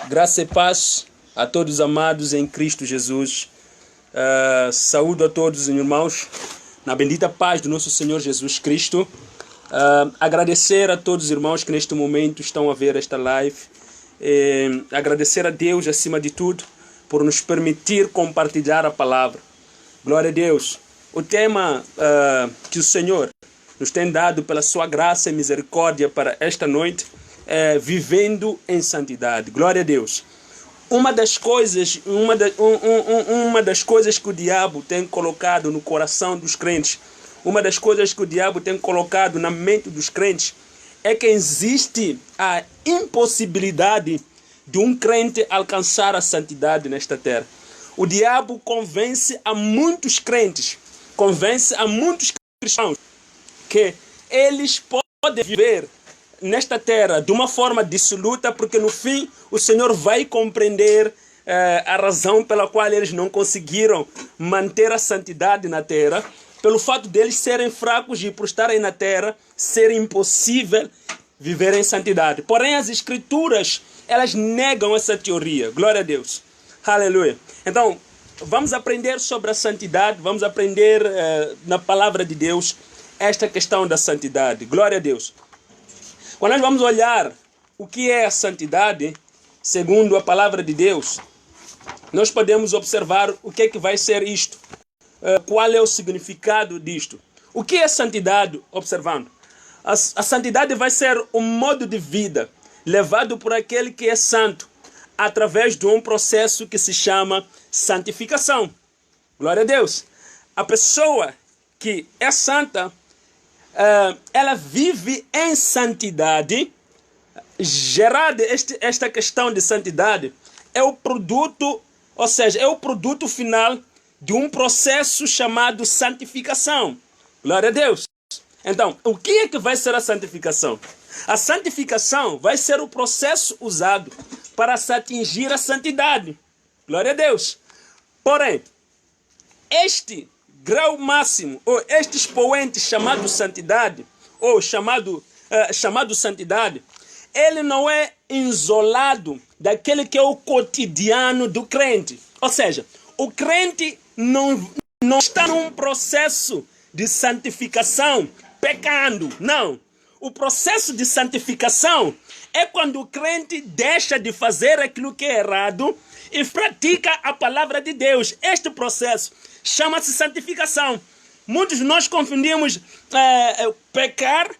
Graça e paz a todos amados em Cristo Jesus. Saúdo a todos os irmãos na bendita paz do nosso Senhor Jesus Cristo. Agradecer a todos os irmãos que neste momento estão a ver esta live. Agradecer a Deus acima de tudo por nos permitir compartilhar a palavra. Glória a Deus. O tema que o Senhor nos tem dado pela sua graça e misericórdia para esta noite é vivendo em santidade. Glória a Deus. Uma das coisas que o diabo tem colocado no coração dos crentes, uma das coisas que o diabo tem colocado na mente dos crentes, é que existe a impossibilidade de um crente alcançar a santidade nesta terra. O diabo convence a muitos crentes, convence a muitos cristãos que eles podem viver nesta terra de uma forma dissoluta, porque no fim o Senhor vai compreender a razão pela qual eles não conseguiram manter a santidade na terra, pelo fato deles serem fracos e por estarem na terra ser impossível viver em santidade. Porém, as Escrituras, elas negam essa teoria. Glória a Deus. Aleluia. Então, vamos aprender sobre a santidade, vamos aprender na palavra de Deus esta questão da santidade. Glória a Deus. Quando nós vamos olhar o que é a santidade, segundo a palavra de Deus, nós podemos observar o que é que vai ser isto. Qual é o significado disto? O que é santidade? Observando. A santidade vai ser um modo de vida levado por aquele que é santo através de um processo que se chama santificação. Glória a Deus. A pessoa que é santa, ela vive em santidade. Gerada esta questão de santidade é o produto, ou seja, é o produto final de um processo chamado santificação. Glória a Deus. Então, o que é que vai ser a santificação? A santificação vai ser o processo usado para se atingir a santidade. Glória a Deus. Porém, este grau máximo, ou este expoente chamado santidade, ou chamado santidade, ele não é isolado daquele que é o cotidiano do crente. Ou seja, o crente não está num processo de santificação pecando. Não. O processo de santificação é quando o crente deixa de fazer aquilo que é errado e pratica a palavra de Deus. Este processo chama-se santificação. Muitos de nós confundimos pecar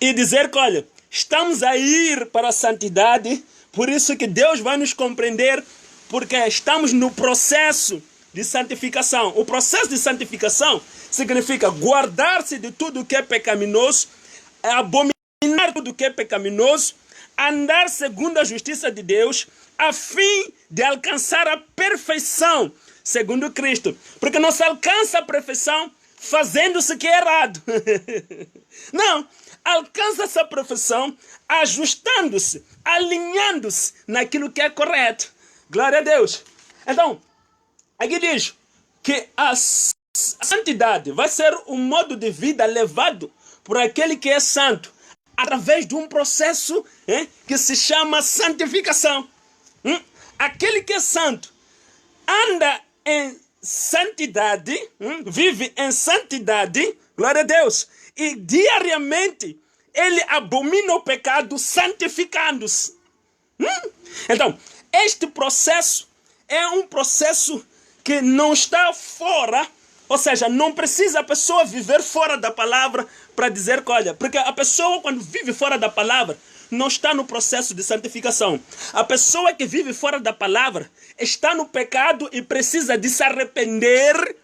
e dizer que, olha, estamos a ir para a santidade, por isso que Deus vai nos compreender, porque estamos no processo de santificação. O processo de santificação significa guardar-se de tudo que é pecaminoso, abominar tudo que é pecaminoso, andar segundo a justiça de Deus, a fim de alcançar a perfeição segundo Cristo. Porque não se alcança a perfeição fazendo-se o que é errado. Não, alcança-se a perfeição ajustando-se, alinhando-se naquilo que é correto. Glória a Deus. Então, aqui diz que a santidade vai ser um modo de vida levado por aquele que é santo, através de um processo que se chama santificação. Aquele que é santo anda em santidade, vive em santidade, glória a Deus, e diariamente ele abomina o pecado santificando-se. Então, este processo é um processo que não está fora, ou seja, não precisa a pessoa viver fora da palavra para dizer que, olha, porque a pessoa quando vive fora da palavra não está no processo de santificação. A pessoa que vive fora da palavra está no pecado e precisa de se arrepender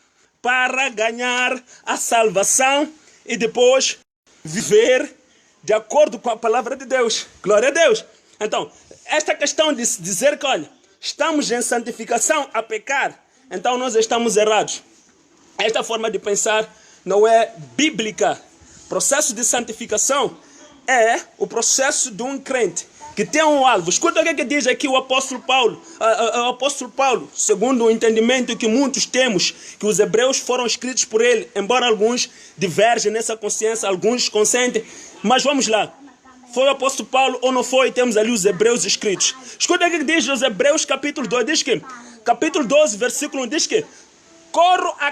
para ganhar a salvação e depois viver de acordo com a palavra de Deus. Glória a Deus. Então, esta questão de dizer que, olha, estamos em santificação a pecar, então nós estamos errados. Esta forma de pensar não é bíblica. O processo de santificação é o processo de um crente que tem um alvo. Escuta o que diz aqui o apóstolo Paulo. O apóstolo Paulo, segundo o entendimento que muitos temos, que os hebreus foram escritos por ele, embora alguns divergem nessa consciência, alguns consentem. Mas vamos lá. Foi o apóstolo Paulo ou não foi? Temos ali os Hebreus escritos. Escuta o que diz os Hebreus capítulo 2. Diz que, capítulo 12, versículo 1, diz que corre a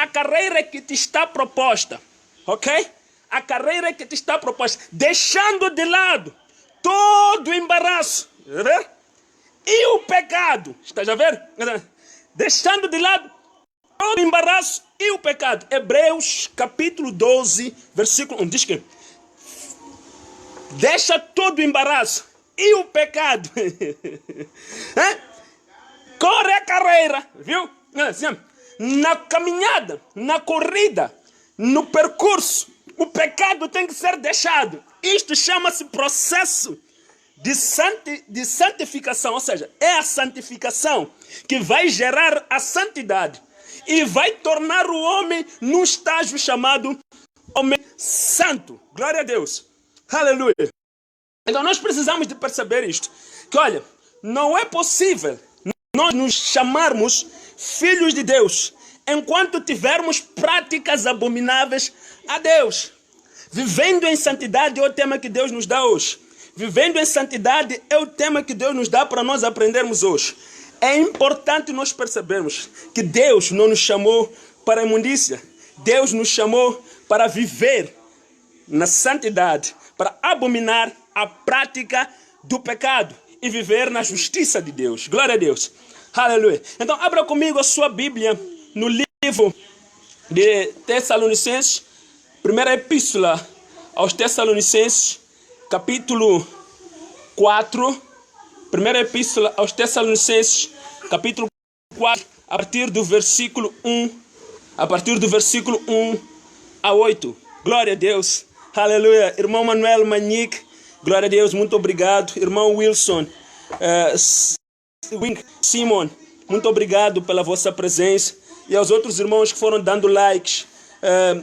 carreira que te está proposta. Ok? A carreira que te está proposta. Deixando de lado todo o embaraço. Está a ver? E o pecado. Estás a ver? Deixando de lado todo o embaraço e o pecado. Hebreus capítulo 12, versículo 1. Diz que deixa todo o embaraço e o pecado. Corre a carreira, viu? Na caminhada, na corrida, no percurso, o pecado tem que ser deixado. Isto chama-se processo de santificação, ou seja, é a santificação que vai gerar a santidade e vai tornar o homem num estágio chamado homem santo. Glória a Deus. Aleluia. Então nós precisamos de perceber isto, que olha, não é possível nós nos chamarmos filhos de Deus enquanto tivermos práticas abomináveis a Deus. Vivendo em santidade é o tema que Deus nos dá hoje. Vivendo em santidade é o tema que Deus nos dá para nós aprendermos hoje. É importante nós percebermos que Deus não nos chamou para a imundícia. Deus nos chamou para viver na santidade, para abominar a prática do pecado e viver na justiça de Deus. Glória a Deus. Aleluia. Então, abra comigo a sua Bíblia no livro de Tessalonicenses, primeira epístola aos Tessalonicenses, capítulo 4. Primeira epístola aos Tessalonicenses, capítulo 4, a partir do versículo 1, a partir do versículo 1 a 8. Glória a Deus. Aleluia. Irmão Manuel Manique, glória a Deus, muito obrigado. Irmão Wilson, Simon, muito obrigado pela vossa presença. E aos outros irmãos que foram dando likes,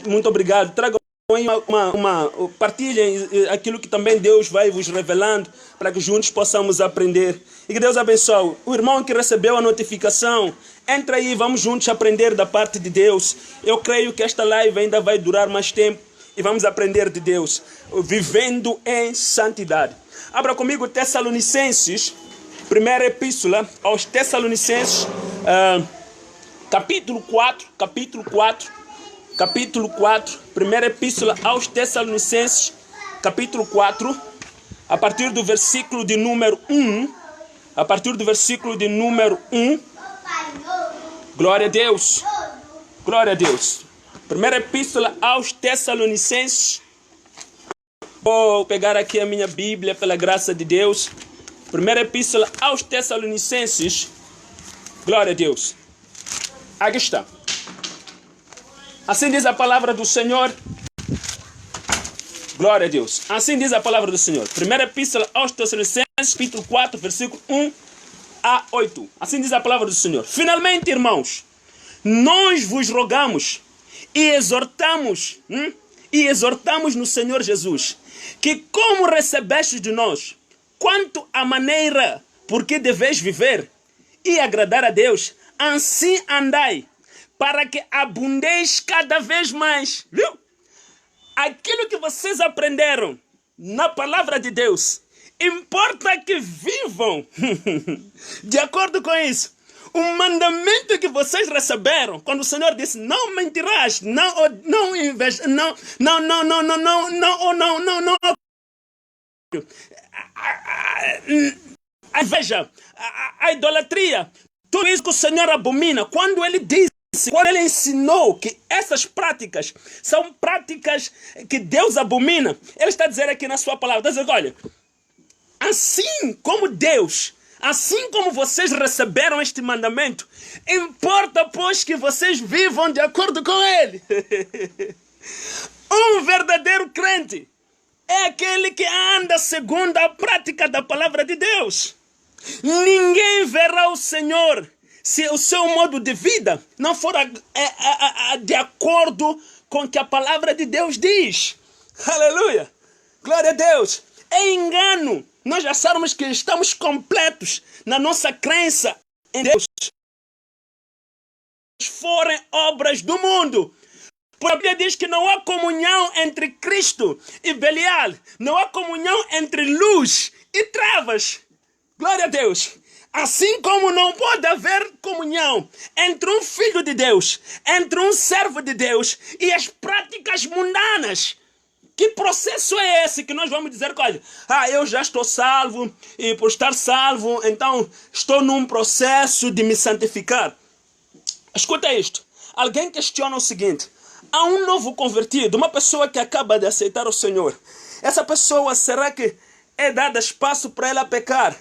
muito obrigado. Tragam partilhem aquilo que também Deus vai vos revelando para que juntos possamos aprender. E que Deus abençoe. O irmão que recebeu a notificação, entra aí, vamos juntos aprender da parte de Deus. Eu creio que esta live ainda vai durar mais tempo e vamos aprender de Deus, vivendo em santidade. Abra comigo Tessalonicenses, primeira epístola aos Tessalonicenses, capítulo 4, primeira epístola aos Tessalonicenses, capítulo 4, a partir do versículo de número 1, a partir do versículo de número 1, glória a Deus, glória a Deus. Primeira epístola aos Tessalonicenses, vou pegar aqui a minha Bíblia pela graça de Deus, primeira epístola aos Tessalonicenses, glória a Deus, aqui está. Assim diz a palavra do Senhor. Glória a Deus. Assim diz a palavra do Senhor. Primeira epístola aos Tessalonicenses, capítulo 4, versículo 1 a 8. Assim diz a palavra do Senhor. Finalmente, irmãos, nós vos rogamos e exortamos no Senhor Jesus, que como recebestes de nós, quanto à maneira por que deveis viver e agradar a Deus, assim andai, para que abundeis cada vez mais. Viu? Aquilo que vocês aprenderam na palavra de Deus, importa que vivam de acordo com isso. O mandamento que vocês receberam, quando o Senhor disse, não mentirás, não inveja, não. A inveja, a idolatria, tudo isso que o Senhor abomina, quando Ele diz, quando Ele ensinou que essas práticas são práticas que Deus abomina, Ele está dizendo aqui na sua palavra, está dizendo, olha, assim como Deus, assim como vocês receberam este mandamento, importa, pois, que vocês vivam de acordo com Ele. Um verdadeiro crente é aquele que anda segundo a prática da palavra de Deus. Ninguém verá o Senhor se o seu modo de vida não for de acordo com o que a palavra de Deus diz. Aleluia! Glória a Deus! É engano nós acharmos que estamos completos na nossa crença em Deus. Forem obras do mundo. Porque a Bíblia diz que não há comunhão entre Cristo e Belial. Não há comunhão entre luz e trevas. Glória a Deus. Assim como não pode haver comunhão entre um filho de Deus, entre um servo de Deus e as práticas mundanas. Que processo é esse que nós vamos dizer, olha, eu já estou salvo e por estar salvo, então estou num processo de me santificar. Escuta isto. Alguém questiona o seguinte. Há um novo convertido, uma pessoa que acaba de aceitar o Senhor. Essa pessoa, será que é dado espaço para ela pecar?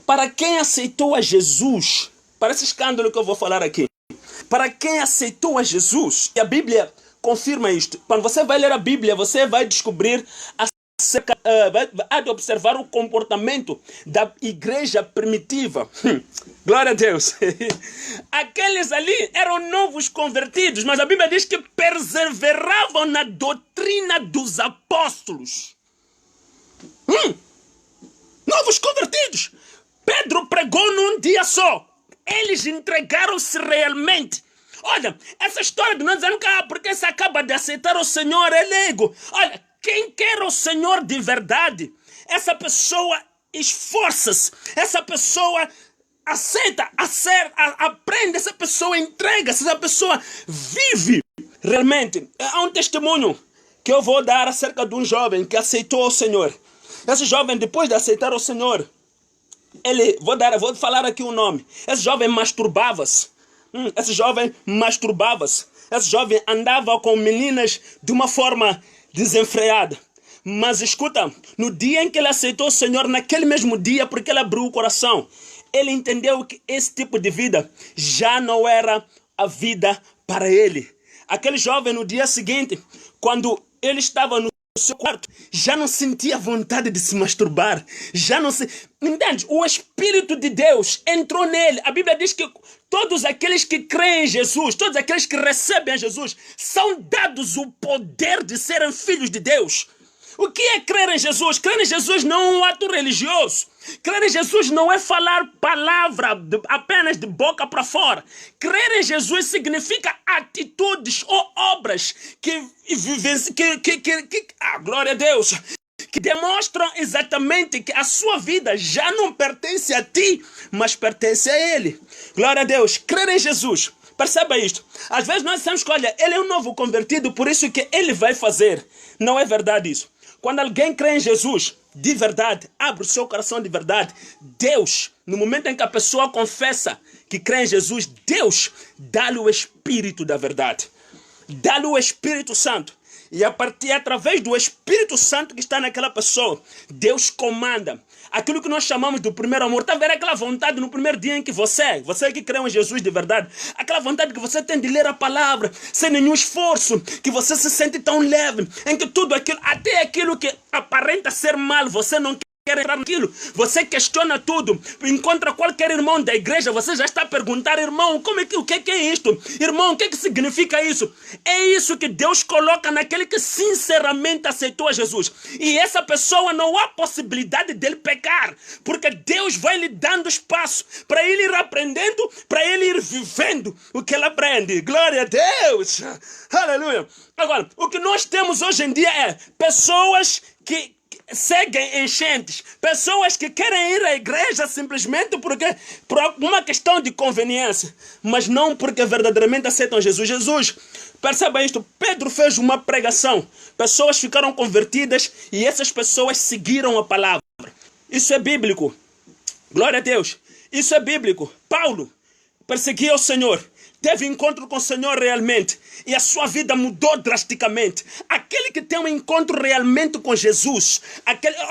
Para quem aceitou a Jesus, parece escândalo que eu vou falar aqui. Para quem aceitou a Jesus, e a Bíblia confirma isto. Quando você vai ler a Bíblia, você vai descobrir, vai observar o comportamento da igreja primitiva. Glória a Deus. Aqueles ali eram novos convertidos, mas a Bíblia diz que perseveravam na doutrina dos apóstolos. Novos convertidos. Pedro pregou num dia só. Eles entregaram-se realmente. Olha, essa história de nós dizendo que porque se acaba de aceitar o Senhor é leigo. Olha, quem quer o Senhor de verdade, essa pessoa esforça-se, essa pessoa aceita, aprende, essa pessoa entrega-se, essa pessoa vive realmente. Há um testemunho que eu vou dar acerca de um jovem que aceitou o Senhor. Esse jovem, depois de aceitar o Senhor, vou falar aqui o nome. Esse jovem masturbava-se. Esse jovem masturbava-se. Esse jovem andava com meninas de uma forma desenfreada. Mas escuta, no dia em que ele aceitou o Senhor, naquele mesmo dia, porque ele abriu o coração, ele entendeu que esse tipo de vida já não era a vida para ele. Aquele jovem, no dia seguinte, quando ele estava no seu quarto, já não sentia vontade de se masturbar. Já não se... Entende? O Espírito de Deus entrou nele. A Bíblia diz que todos aqueles que creem em Jesus, todos aqueles que recebem a Jesus, são dados o poder de serem filhos de Deus. O que é crer em Jesus? Crer em Jesus não é um ato religioso. Crer em Jesus não é falar palavra apenas de boca para fora. Crer em Jesus significa atitudes ou obras que glória a Deus, que demonstram exatamente que a sua vida já não pertence a ti, mas pertence a Ele. Glória a Deus. Crer em Jesus. Perceba isto. Às vezes nós dizemos que, olha, ele é um novo convertido, por isso que ele vai fazer. Não é verdade isso. Quando alguém crê em Jesus, de verdade, abre o seu coração de verdade, Deus, no momento em que a pessoa confessa que crê em Jesus, Deus dá-lhe o Espírito da verdade. Dá-lhe o Espírito Santo. E através do Espírito Santo que está naquela pessoa, Deus comanda. Aquilo que nós chamamos do primeiro amor. Está vendo aquela vontade no primeiro dia em que você que crê em Jesus de verdade, aquela vontade que você tem de ler a palavra sem nenhum esforço, que você se sente tão leve, em que tudo aquilo, até aquilo que aparenta ser mal, você não quer entrar naquilo, você questiona tudo, encontra qualquer irmão da igreja, você já está a perguntar, irmão, o que é isto? Irmão, o que significa isso? É isso que Deus coloca naquele que sinceramente aceitou a Jesus. E essa pessoa não há possibilidade dele pecar, porque Deus vai lhe dando espaço para ele ir aprendendo, para ele ir vivendo o que ele aprende. Glória a Deus! Aleluia! Agora, o que nós temos hoje em dia é pessoas que seguem enchentes, pessoas que querem ir à igreja simplesmente por uma questão de conveniência, mas não porque verdadeiramente aceitam Jesus. Perceba isto, Pedro fez uma pregação, pessoas ficaram convertidas e essas pessoas seguiram a palavra. Isso é bíblico. Glória a Deus. Isso é bíblico. Paulo perseguia o Senhor, teve encontro com o Senhor realmente e a sua vida mudou drasticamente. Aquele que tem um encontro realmente com Jesus,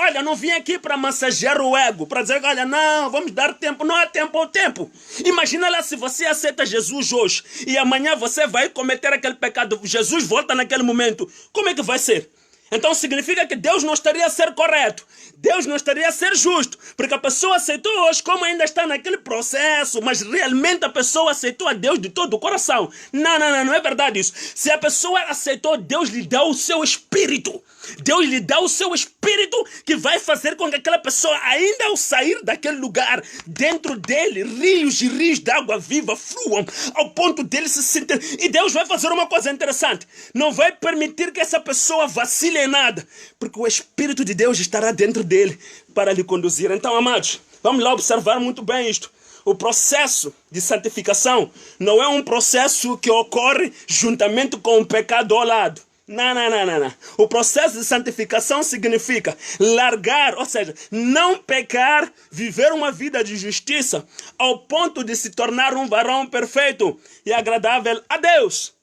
olha, não vim aqui para massagear o ego, para dizer, olha, não, vamos dar tempo, não há tempo ao tempo. Imagina lá se você aceita Jesus hoje e amanhã você vai cometer aquele pecado, Jesus volta naquele momento, como é que vai ser? Então significa que Deus não estaria a ser correto. Deus não estaria a ser justo. Porque a pessoa aceitou hoje como ainda está naquele processo. Mas realmente a pessoa aceitou a Deus de todo o coração. Não é verdade isso. Se a pessoa aceitou, Deus lhe deu o seu Espírito. Deus lhe dá o seu espírito que vai fazer com que aquela pessoa, ainda ao sair daquele lugar, dentro dele, rios e rios de água viva fluam ao ponto dele se sentir. E Deus vai fazer uma coisa interessante. Não vai permitir que essa pessoa vacile em nada, porque o Espírito de Deus estará dentro dele para lhe conduzir. Então, amados, vamos lá observar muito bem isto. O processo de santificação não é um processo que ocorre juntamente com o pecado ao lado. Não. O processo de santificação significa largar, ou seja, não pecar, viver uma vida de justiça ao ponto de se tornar um varão perfeito e agradável a Deus.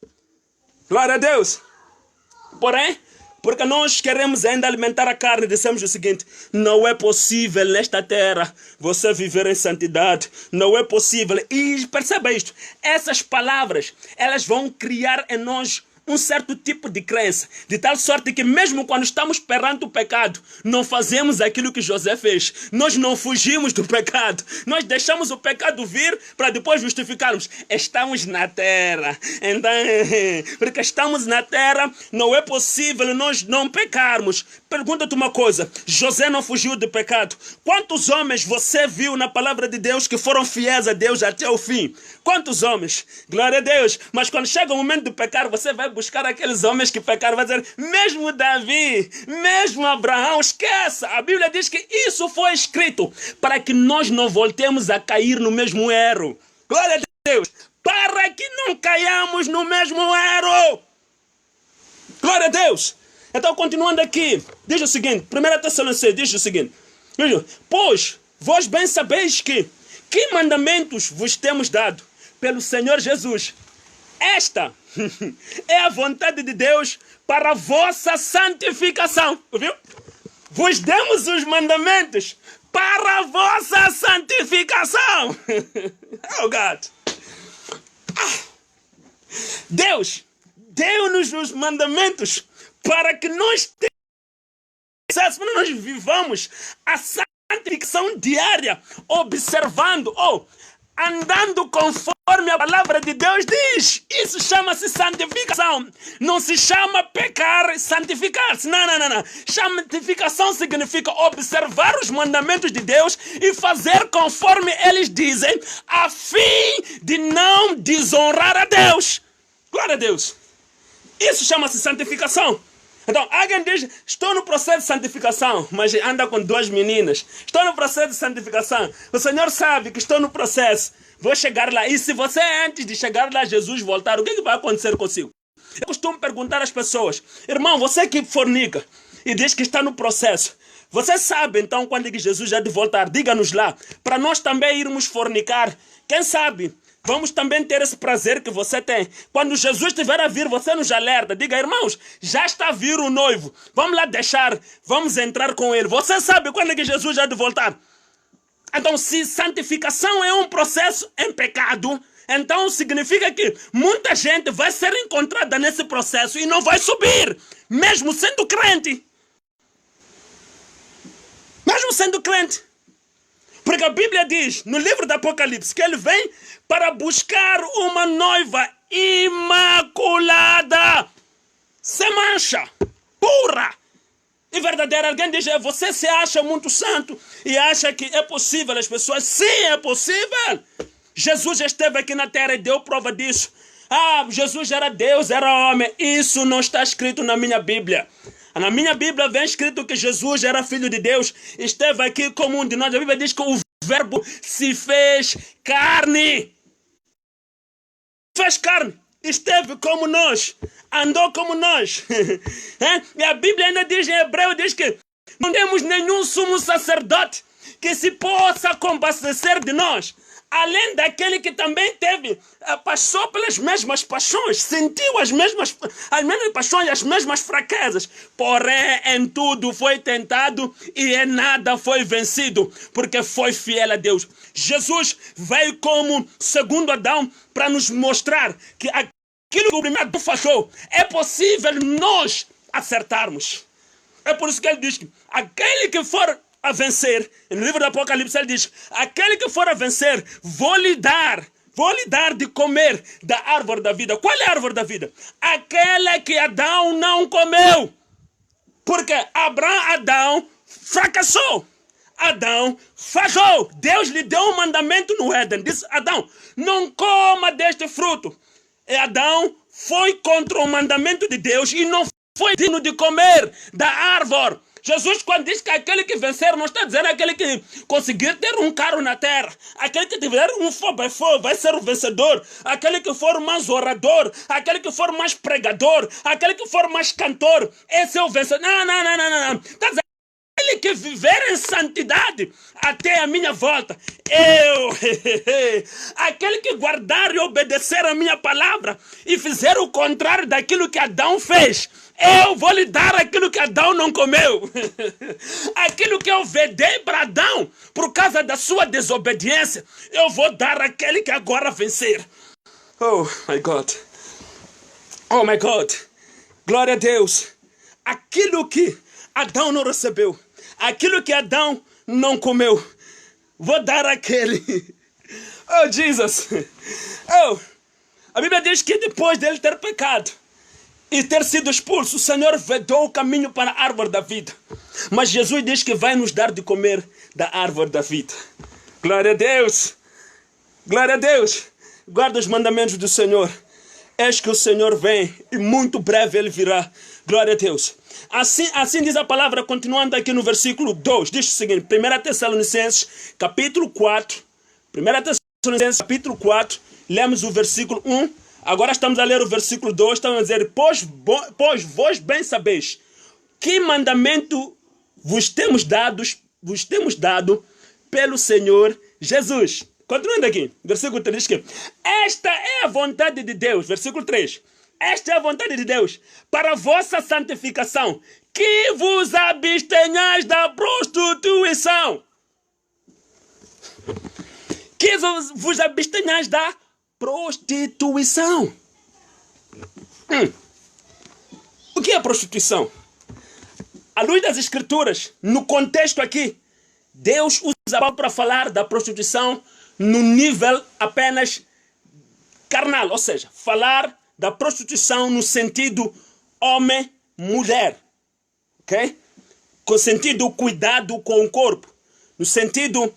Glória a Deus. Porém, porque nós queremos ainda alimentar a carne, dissemos o seguinte: não é possível nesta terra você viver em santidade. Não é possível. E perceba isto: essas palavras, elas vão criar em nós um certo tipo de crença, de tal sorte que mesmo quando estamos perante o pecado, não fazemos aquilo que José fez. Nós não fugimos do pecado. Nós deixamos o pecado vir para depois justificarmos. Estamos na terra. Então, porque estamos na terra, não é possível nós não pecarmos. Pergunta-te uma coisa: José não fugiu do pecado. Quantos homens você viu na palavra de Deus que foram fiéis a Deus até o fim? Quantos homens? Glória a Deus. Mas quando chega o momento de pecar, você vai buscar aqueles homens que pecaram, vai dizer, mesmo Davi, mesmo Abraão, esqueça. A Bíblia diz que isso foi escrito para que nós não voltemos a cair no mesmo erro. Glória a Deus. Para que não caiamos no mesmo erro. Glória a Deus. Então, continuando aqui, diz o seguinte, 1 Tessalonicenses diz o seguinte: pois vós bem sabeis que mandamentos vos temos dado pelo Senhor Jesus. Esta é a vontade de Deus para a vossa santificação. Viu? Vos demos os mandamentos para a vossa santificação. Oh, God. Deus deu-nos os mandamentos para que nós vivamos a santificação diária, observando, andando conforme a palavra de Deus diz. Isso chama-se santificação. Não se chama pecar, santificar-se. Não. Santificação significa observar os mandamentos de Deus e fazer conforme eles dizem, a fim de não desonrar a Deus. Glória a Deus. Isso chama-se santificação. Então, alguém diz, estou no processo de santificação, mas anda com 2 meninas. Estou no processo de santificação. O Senhor sabe que estou no processo. Vou chegar lá. E se você, antes de chegar lá, Jesus voltar, o que vai acontecer consigo? Eu costumo perguntar às pessoas, irmão, você que fornica e diz que está no processo, você sabe então quando é que Jesus já de voltar? Diga-nos lá, para nós também irmos fornicar. Quem sabe? Vamos também ter esse prazer que você tem. Quando Jesus estiver a vir, você nos alerta. Diga, irmãos, já está a vir o noivo. Vamos lá deixar, vamos entrar com ele. Você sabe quando é que Jesus já de voltar? Então, se santificação é um processo em pecado, então significa que muita gente vai ser encontrada nesse processo e não vai subir, mesmo sendo crente. Mesmo sendo crente. Porque a Bíblia diz, no livro do Apocalipse, que ele vem para buscar uma noiva imaculada, sem mancha, pura e verdadeira. Alguém diz, você se acha muito santo e acha que é possível as pessoas? Sim, é possível. Jesus esteve aqui na terra e deu prova disso. Jesus era Deus, era homem. Isso não está escrito na minha Bíblia. Na minha Bíblia vem escrito que Jesus era filho de Deus, esteve aqui como um de nós. A Bíblia diz que o verbo se fez carne. Fez carne, esteve como nós, andou como nós. E a Bíblia ainda diz, em Hebreu, diz que não temos nenhum sumo sacerdote que se possa compadecer de nós. Além daquele que também passou pelas mesmas paixões, sentiu as mesmas paixões, as mesmas fraquezas. Porém, em tudo foi tentado e em nada foi vencido, porque foi fiel a Deus. Jesus veio como segundo Adão para nos mostrar que aquilo que o primeiro Adão falhou, é possível nós acertarmos. É por isso que ele diz que aquele que for a vencer, no livro do Apocalipse ele diz, aquele que for a vencer, vou lhe dar de comer da árvore da vida. Qual é a árvore da vida? Aquela que Adão não comeu. Porque Adão fracassou. Adão falhou. Deus lhe deu um mandamento no Éden. Disse: Adão, não coma deste fruto. E Adão foi contra o mandamento de Deus e não foi digno de comer da árvore. Jesus, quando diz que aquele que vencer, não está dizendo aquele que conseguir ter um carro na terra. Aquele que tiver um fogo vai ser o vencedor. Aquele que for mais orador, aquele que for mais pregador, aquele que for mais cantor, esse é o vencedor. Não. Está dizendo aquele que viver em santidade até a minha volta. Aquele que guardar e obedecer a minha palavra e fizer o contrário daquilo que Adão fez, eu vou lhe dar aquilo que Adão não comeu. Aquilo que eu vedei para Adão por causa da sua desobediência, eu vou dar àquele que agora vencer. Oh my God. Oh my God. Glória a Deus. Aquilo que Adão não recebeu, aquilo que Adão não comeu, vou dar àquele. Oh Jesus. Oh, a Bíblia diz que depois dele ter pecado e ter sido expulso, o Senhor vedou o caminho para a árvore da vida. Mas Jesus diz que vai nos dar de comer da árvore da vida. Glória a Deus. Glória a Deus. Guarda os mandamentos do Senhor. Eis que o Senhor vem e muito breve Ele virá. Glória a Deus. Assim diz a palavra, continuando aqui no versículo 2. Diz o seguinte, 1 Tessalonicenses, capítulo 4. 1 Tessalonicenses, capítulo 4. Lemos o versículo 1. Agora estamos a ler o versículo 2, estamos a dizer: pois vós bem sabeis que mandamento vos temos dado pelo Senhor Jesus. Continuando aqui, versículo 3 diz que esta é a vontade de Deus, versículo 3. Esta é a vontade de Deus para a vossa santificação, que vos abstenhais da prostituição. Que vos abstenhais da prostituição. O que é prostituição? À luz das Escrituras, no contexto aqui, Deus usa a palavra para falar da prostituição no nível apenas carnal, ou seja, falar da prostituição no sentido homem-mulher, ok? Com sentido cuidado com o corpo, no sentido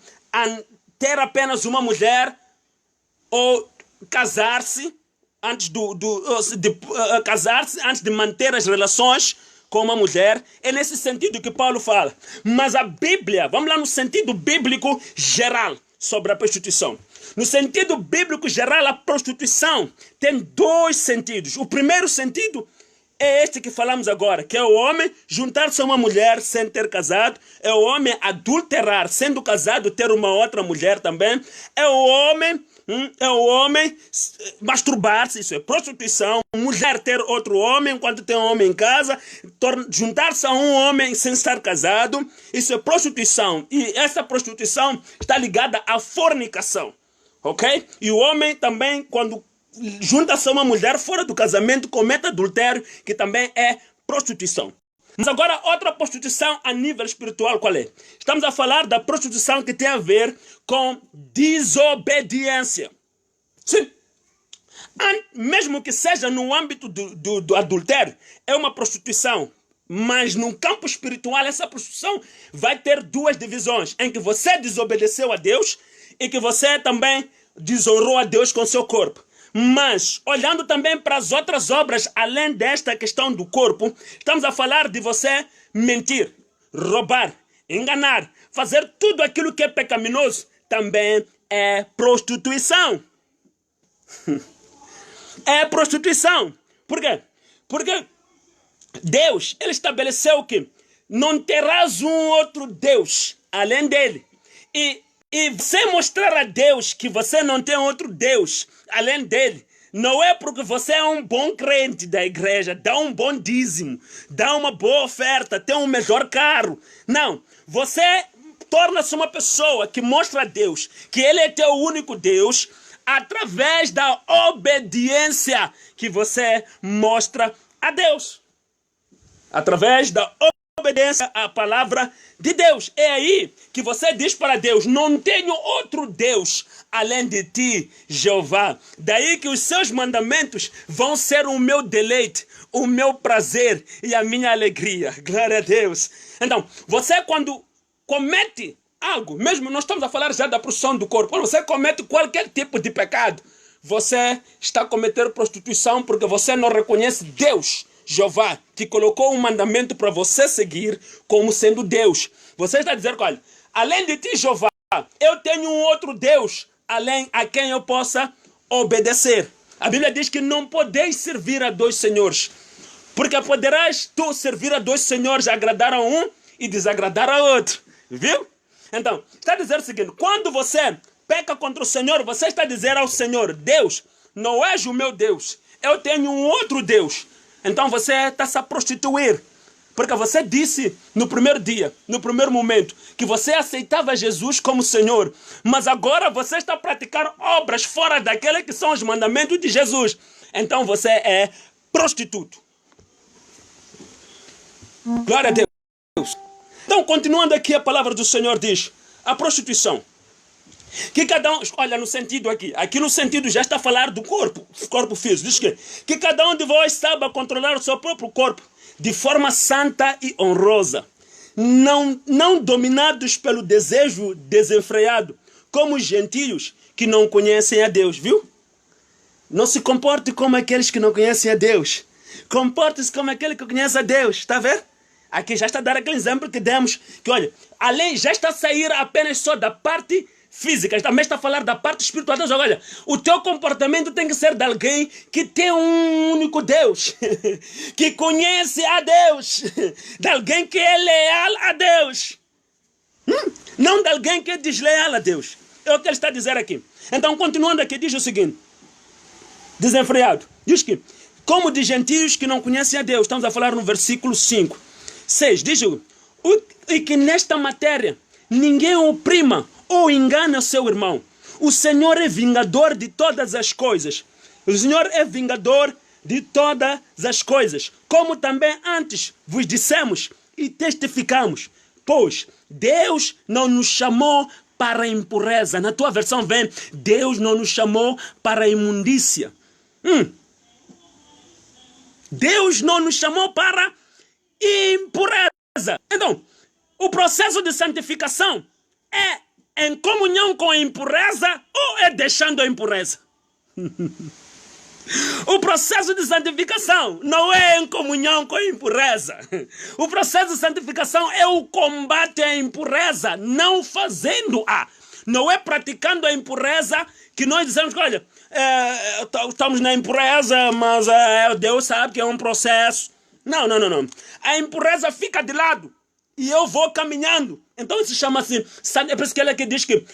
ter apenas uma mulher ou casar-se antes casar-se antes de manter as relações com uma mulher. É nesse sentido que Paulo fala. Mas a Bíblia, vamos lá no sentido bíblico geral sobre a prostituição. No sentido bíblico geral, a prostituição tem dois sentidos. O primeiro sentido é este que falamos agora, que é o homem juntar-se a uma mulher sem ter casado, é o homem adulterar, sendo casado, ter uma outra mulher também, é o homem masturbar-se, isso é prostituição, mulher ter outro homem enquanto tem um homem em casa, juntar-se a um homem sem estar casado, isso é prostituição. E essa prostituição está ligada à fornicação, ok? E o homem também, quando junta-se a uma mulher fora do casamento, comete adultério, que também é prostituição. Mas agora, outra prostituição a nível espiritual, qual é? Estamos a falar da prostituição que tem a ver com desobediência. Sim. Mesmo que seja no âmbito do adultério, é uma prostituição. Mas no campo espiritual, essa prostituição vai ter duas divisões, em que você desobedeceu a Deus e que você também desonrou a Deus com seu corpo. Mas, olhando também para as outras obras, além desta questão do corpo, estamos a falar de você mentir, roubar, enganar, fazer tudo aquilo que é pecaminoso, também é prostituição. É prostituição. Por quê? Porque Deus, Ele estabeleceu que não terás um outro Deus além dele. E você mostrar a Deus que você não tem outro Deus além dele, não é porque você é um bom crente da igreja, dá um bom dízimo, dá uma boa oferta, tem um melhor carro. Não, você torna-se uma pessoa que mostra a Deus que Ele é teu único Deus através da obediência que você mostra a Deus. Através da obedece à palavra de Deus. É aí que você diz para Deus: não tenho outro Deus além de ti, Jeová. Daí que os seus mandamentos vão ser o meu deleite, o meu prazer e a minha alegria. Glória a Deus. Então, você quando comete algo, mesmo nós estamos a falar já da produção do corpo, quando você comete qualquer tipo de pecado, você está cometendo prostituição porque você não reconhece Deus, Jeová, que colocou um mandamento para você seguir como sendo Deus. Você está dizendo: olha, além de ti, Jeová, eu tenho um outro Deus além a quem eu possa obedecer. A Bíblia diz que não podeis servir a dois senhores, porque poderás tu servir a dois senhores, agradar a um e desagradar a outro. Viu? Então, está a dizer o seguinte: quando você peca contra o Senhor, você está a dizer ao Senhor: Deus, não és o meu Deus, eu tenho um outro Deus. Então você está se a prostituir, porque você disse no primeiro dia, no primeiro momento, que você aceitava Jesus como Senhor, mas agora você está a praticar obras fora daqueles que são os mandamentos de Jesus. Então você é prostituto. Glória a Deus. Então, continuando aqui, a palavra do Senhor diz: a prostituição. Que cada um, olha no sentido aqui no sentido já está a falar do corpo físico. Diz que cada um de vós saiba controlar o seu próprio corpo de forma santa e honrosa, não dominados pelo desejo desenfreado, como os gentios que não conhecem a Deus, viu? Não se comporte como aqueles que não conhecem a Deus. Comporte-se como aquele que conhece a Deus, está a ver? Aqui já está a dar aquele exemplo que demos, que olha, a lei já está a sair apenas só da parte física, também está a falar da parte espiritual. Deus, olha, o teu comportamento tem que ser de alguém que tem um único Deus, que conhece a Deus, de alguém que é leal a Deus, não de alguém que é desleal a Deus. É o que ele está a dizer aqui. Então, continuando aqui, diz o seguinte: desenfreado, diz que como de gentios que não conhecem a Deus. Estamos a falar no versículo 6, diz e que nesta matéria ninguém oprima ou engana seu irmão. O Senhor é vingador de todas as coisas. O Senhor é vingador de todas as coisas, como também antes vos dissemos e testificamos. Pois Deus não nos chamou para a impureza. Na tua versão vem: Deus não nos chamou para a imundícia. Deus não nos chamou para impureza. Então, o processo de santificação é em comunhão com a impureza ou é deixando a impureza? O processo de santificação não é em comunhão com a impureza. O processo de santificação é o combate à impureza, não fazendo-a. Não é praticando a impureza que nós dizemos que, olha, estamos na impureza, mas Deus sabe que é um processo. Não. A impureza fica de lado e eu vou caminhando. Então isso chama-se, é por isso que ele aqui diz que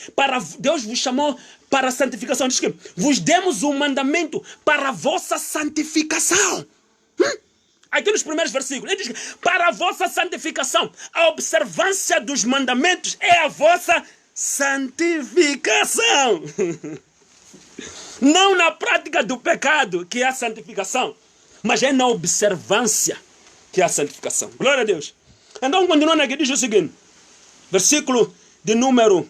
Deus vos chamou para a santificação. Diz que vos demos um mandamento para a vossa santificação. Aqui nos primeiros versículos, ele diz que para a vossa santificação, a observância dos mandamentos é a vossa santificação. Não na prática do pecado que é a santificação, mas é na observância que é a santificação. Glória a Deus. Então, continuando aqui, diz o seguinte, versículo de número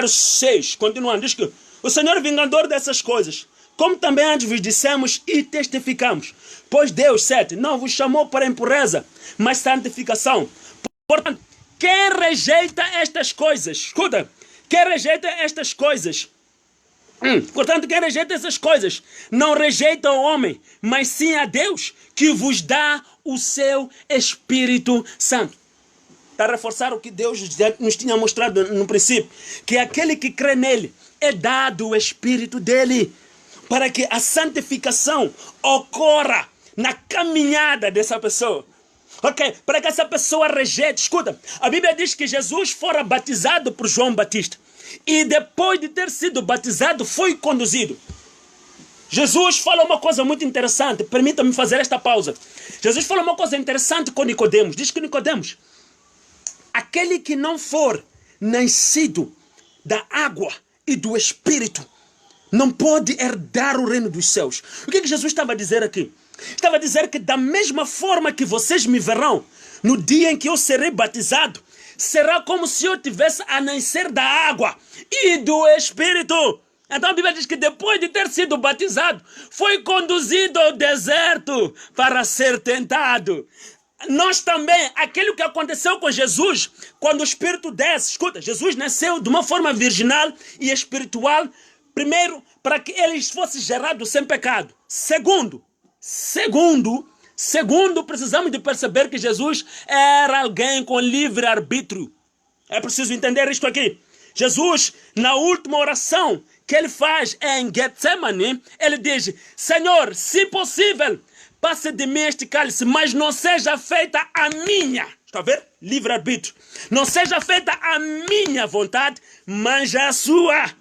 6, continuando, diz que o Senhor é vingador dessas coisas, como também antes vos dissemos e testificamos. Pois Deus, 7, não vos chamou para impureza, mas santificação. Portanto, quem rejeita estas coisas, escuta, quem rejeita estas coisas, portanto, quem rejeita essas coisas, não rejeita o homem, mas sim a Deus, que vos dá o seu Espírito Santo. Para reforçar o que Deus nos tinha mostrado no princípio, que aquele que crê nele é dado o Espírito dele, para que a santificação ocorra na caminhada dessa pessoa. Ok? Para que essa pessoa rejeite. Escuta, a Bíblia diz que Jesus fora batizado por João Batista. E depois de ter sido batizado, foi conduzido. Jesus fala uma coisa muito interessante. Permita-me fazer esta pausa. Jesus fala uma coisa interessante com Nicodemos. Diz que Nicodemos, aquele que não for nascido da água e do Espírito, não pode herdar o reino dos céus. O que Jesus estava a dizer aqui? Estava a dizer que da mesma forma que vocês me verão no dia em que eu serei batizado, será como se eu tivesse a nascer da água e do Espírito. Então a Bíblia diz que depois de ter sido batizado, foi conduzido ao deserto para ser tentado. Nós também, aquilo que aconteceu com Jesus, quando o Espírito desce, escuta, Jesus nasceu de uma forma virginal e espiritual, primeiro, para que ele fosse gerado sem pecado. Segundo, precisamos de perceber que Jesus era alguém com livre-arbítrio. É preciso entender isto aqui. Jesus, na última oração que ele faz em Getsemane, ele diz: Senhor, se possível, passe de mim este cálice, mas não seja feita a minha. Está a ver? Livre-arbítrio. Não seja feita a minha vontade, mas a sua.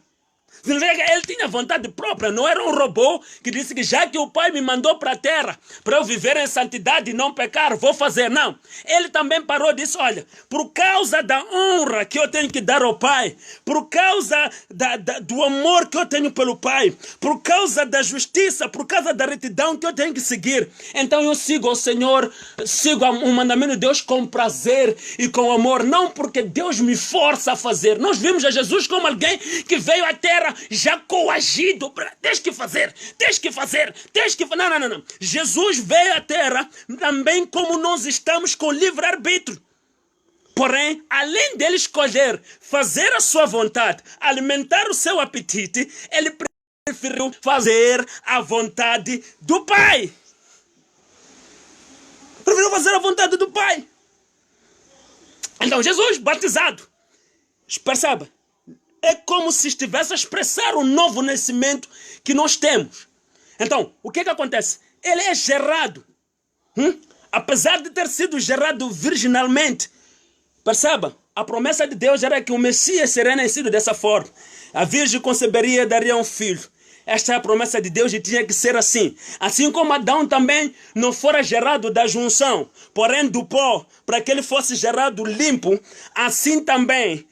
Ele tinha vontade própria, não era um robô que disse que já que o Pai me mandou para a terra para eu viver em santidade e não pecar, vou fazer. Não. Ele também parou e disse: olha, por causa da honra que eu tenho que dar ao Pai, por causa do amor que eu tenho pelo Pai, por causa da justiça, por causa da retidão que eu tenho que seguir, então eu sigo ao Senhor, sigo o mandamento de Deus com prazer e com amor, não porque Deus me força a fazer. Nós vimos a Jesus como alguém que veio à terra já coagido, tens que fazer. Não. Jesus veio à terra também como nós estamos com livre-arbítrio. Porém, além dele escolher fazer a sua vontade, alimentar o seu apetite, ele preferiu fazer a vontade do Pai. Preferiu fazer a vontade do Pai. Então, Jesus, batizado, perceba, é como se estivesse a expressar o novo nascimento que nós temos. Então, o que acontece? Ele é gerado. Apesar de ter sido gerado virginalmente, perceba, a promessa de Deus era que o Messias seria nascido dessa forma. A virgem conceberia e daria um filho. Esta é a promessa de Deus e tinha que ser assim. Assim como Adão também não fora gerado da junção, porém do pó, para que ele fosse gerado limpo, assim também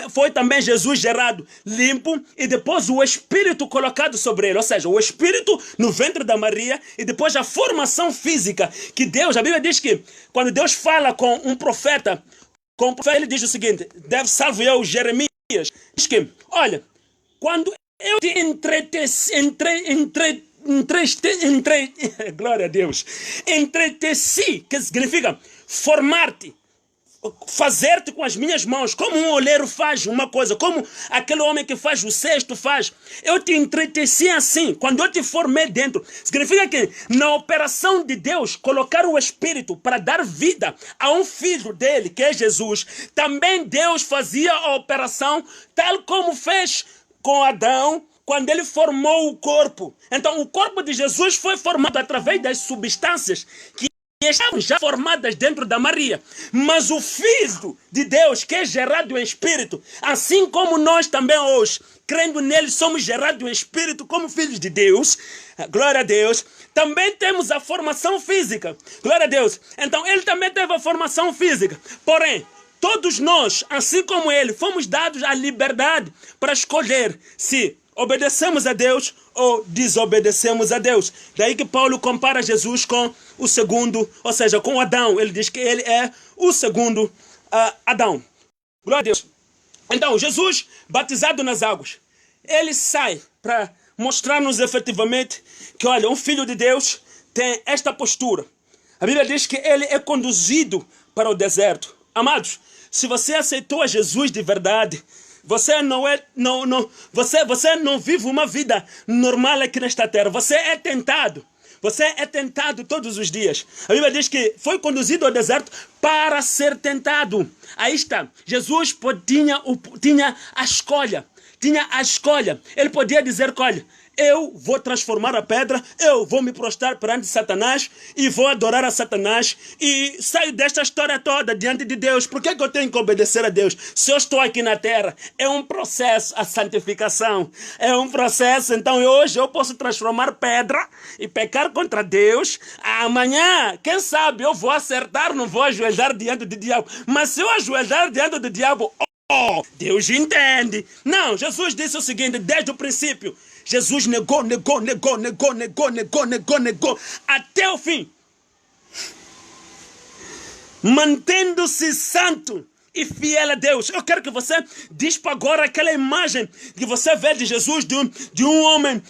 foi também Jesus gerado limpo e depois o Espírito colocado sobre ele. Ou seja, o Espírito no ventre da Maria e depois a formação física que Deus, a Bíblia diz que quando Deus fala com um profeta, ele diz o seguinte, salvo eu, Jeremias, diz que, olha, quando eu te glória a Deus, entreteci, que significa formar-te, fazer-te com as minhas mãos, como um oleiro faz uma coisa, como aquele homem que faz o cesto faz. Eu te entreteci assim, quando eu te formei dentro. Significa que na operação de Deus, colocar o Espírito para dar vida a um filho dele, que é Jesus, também Deus fazia a operação tal como fez com Adão, quando ele formou o corpo. Então o corpo de Jesus foi formado através das substâncias que estavam já formadas dentro da Maria. Mas o Filho de Deus, que é gerado em Espírito, assim como nós também hoje, crendo nele, somos gerados em Espírito como filhos de Deus, glória a Deus, também temos a formação física, glória a Deus. Então ele também teve a formação física, porém, todos nós, assim como ele, fomos dados a liberdade para escolher se obedecemos a Deus ou desobedecemos a Deus. Daí que Paulo compara Jesus com o segundo, ou seja, com Adão. Ele diz que ele é o segundo Adão. Glória a Deus. Então, Jesus, batizado nas águas, ele sai para mostrar-nos efetivamente que, olha, um filho de Deus tem esta postura. A Bíblia diz que ele é conduzido para o deserto. Amados, se você aceitou a Jesus de verdade, você não vive uma vida normal aqui nesta terra. Você é tentado. Você é tentado todos os dias. A Bíblia diz que foi conduzido ao deserto para ser tentado. Aí está. Jesus tinha a escolha. Ele podia dizer, olha, eu vou transformar a pedra, eu vou me prostrar perante Satanás e vou adorar a Satanás e saio desta história toda diante de Deus. Por que eu tenho que obedecer a Deus? Se eu estou aqui na terra, é um processo, a santificação. É um processo, então hoje eu posso transformar pedra e pecar contra Deus. Amanhã, quem sabe, eu vou acertar, não vou ajoelhar diante do diabo. Mas se eu ajoelhar diante do diabo, Deus entende. Não, Jesus disse o seguinte, desde o princípio. Jesus negou, até o fim. Mantendo-se santo e fiel a Deus. Eu quero que você dispa agora aquela imagem que você vê de Jesus, de um homem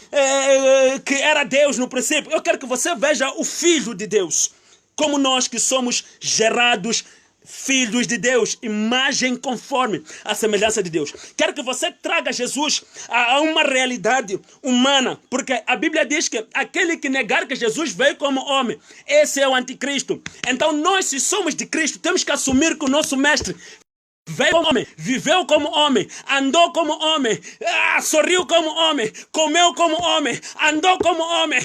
que era Deus no princípio. Eu quero que você veja o Filho de Deus. Como nós que somos gerados filhos de Deus, imagem conforme a semelhança de Deus. Quero que você traga Jesus a uma realidade humana, porque a Bíblia diz que aquele que negar que Jesus veio como homem, esse é o anticristo. Então nós, se somos de Cristo, temos que assumir que o nosso mestre veio como homem, viveu como homem, andou como homem, sorriu como homem, comeu como homem, andou como homem,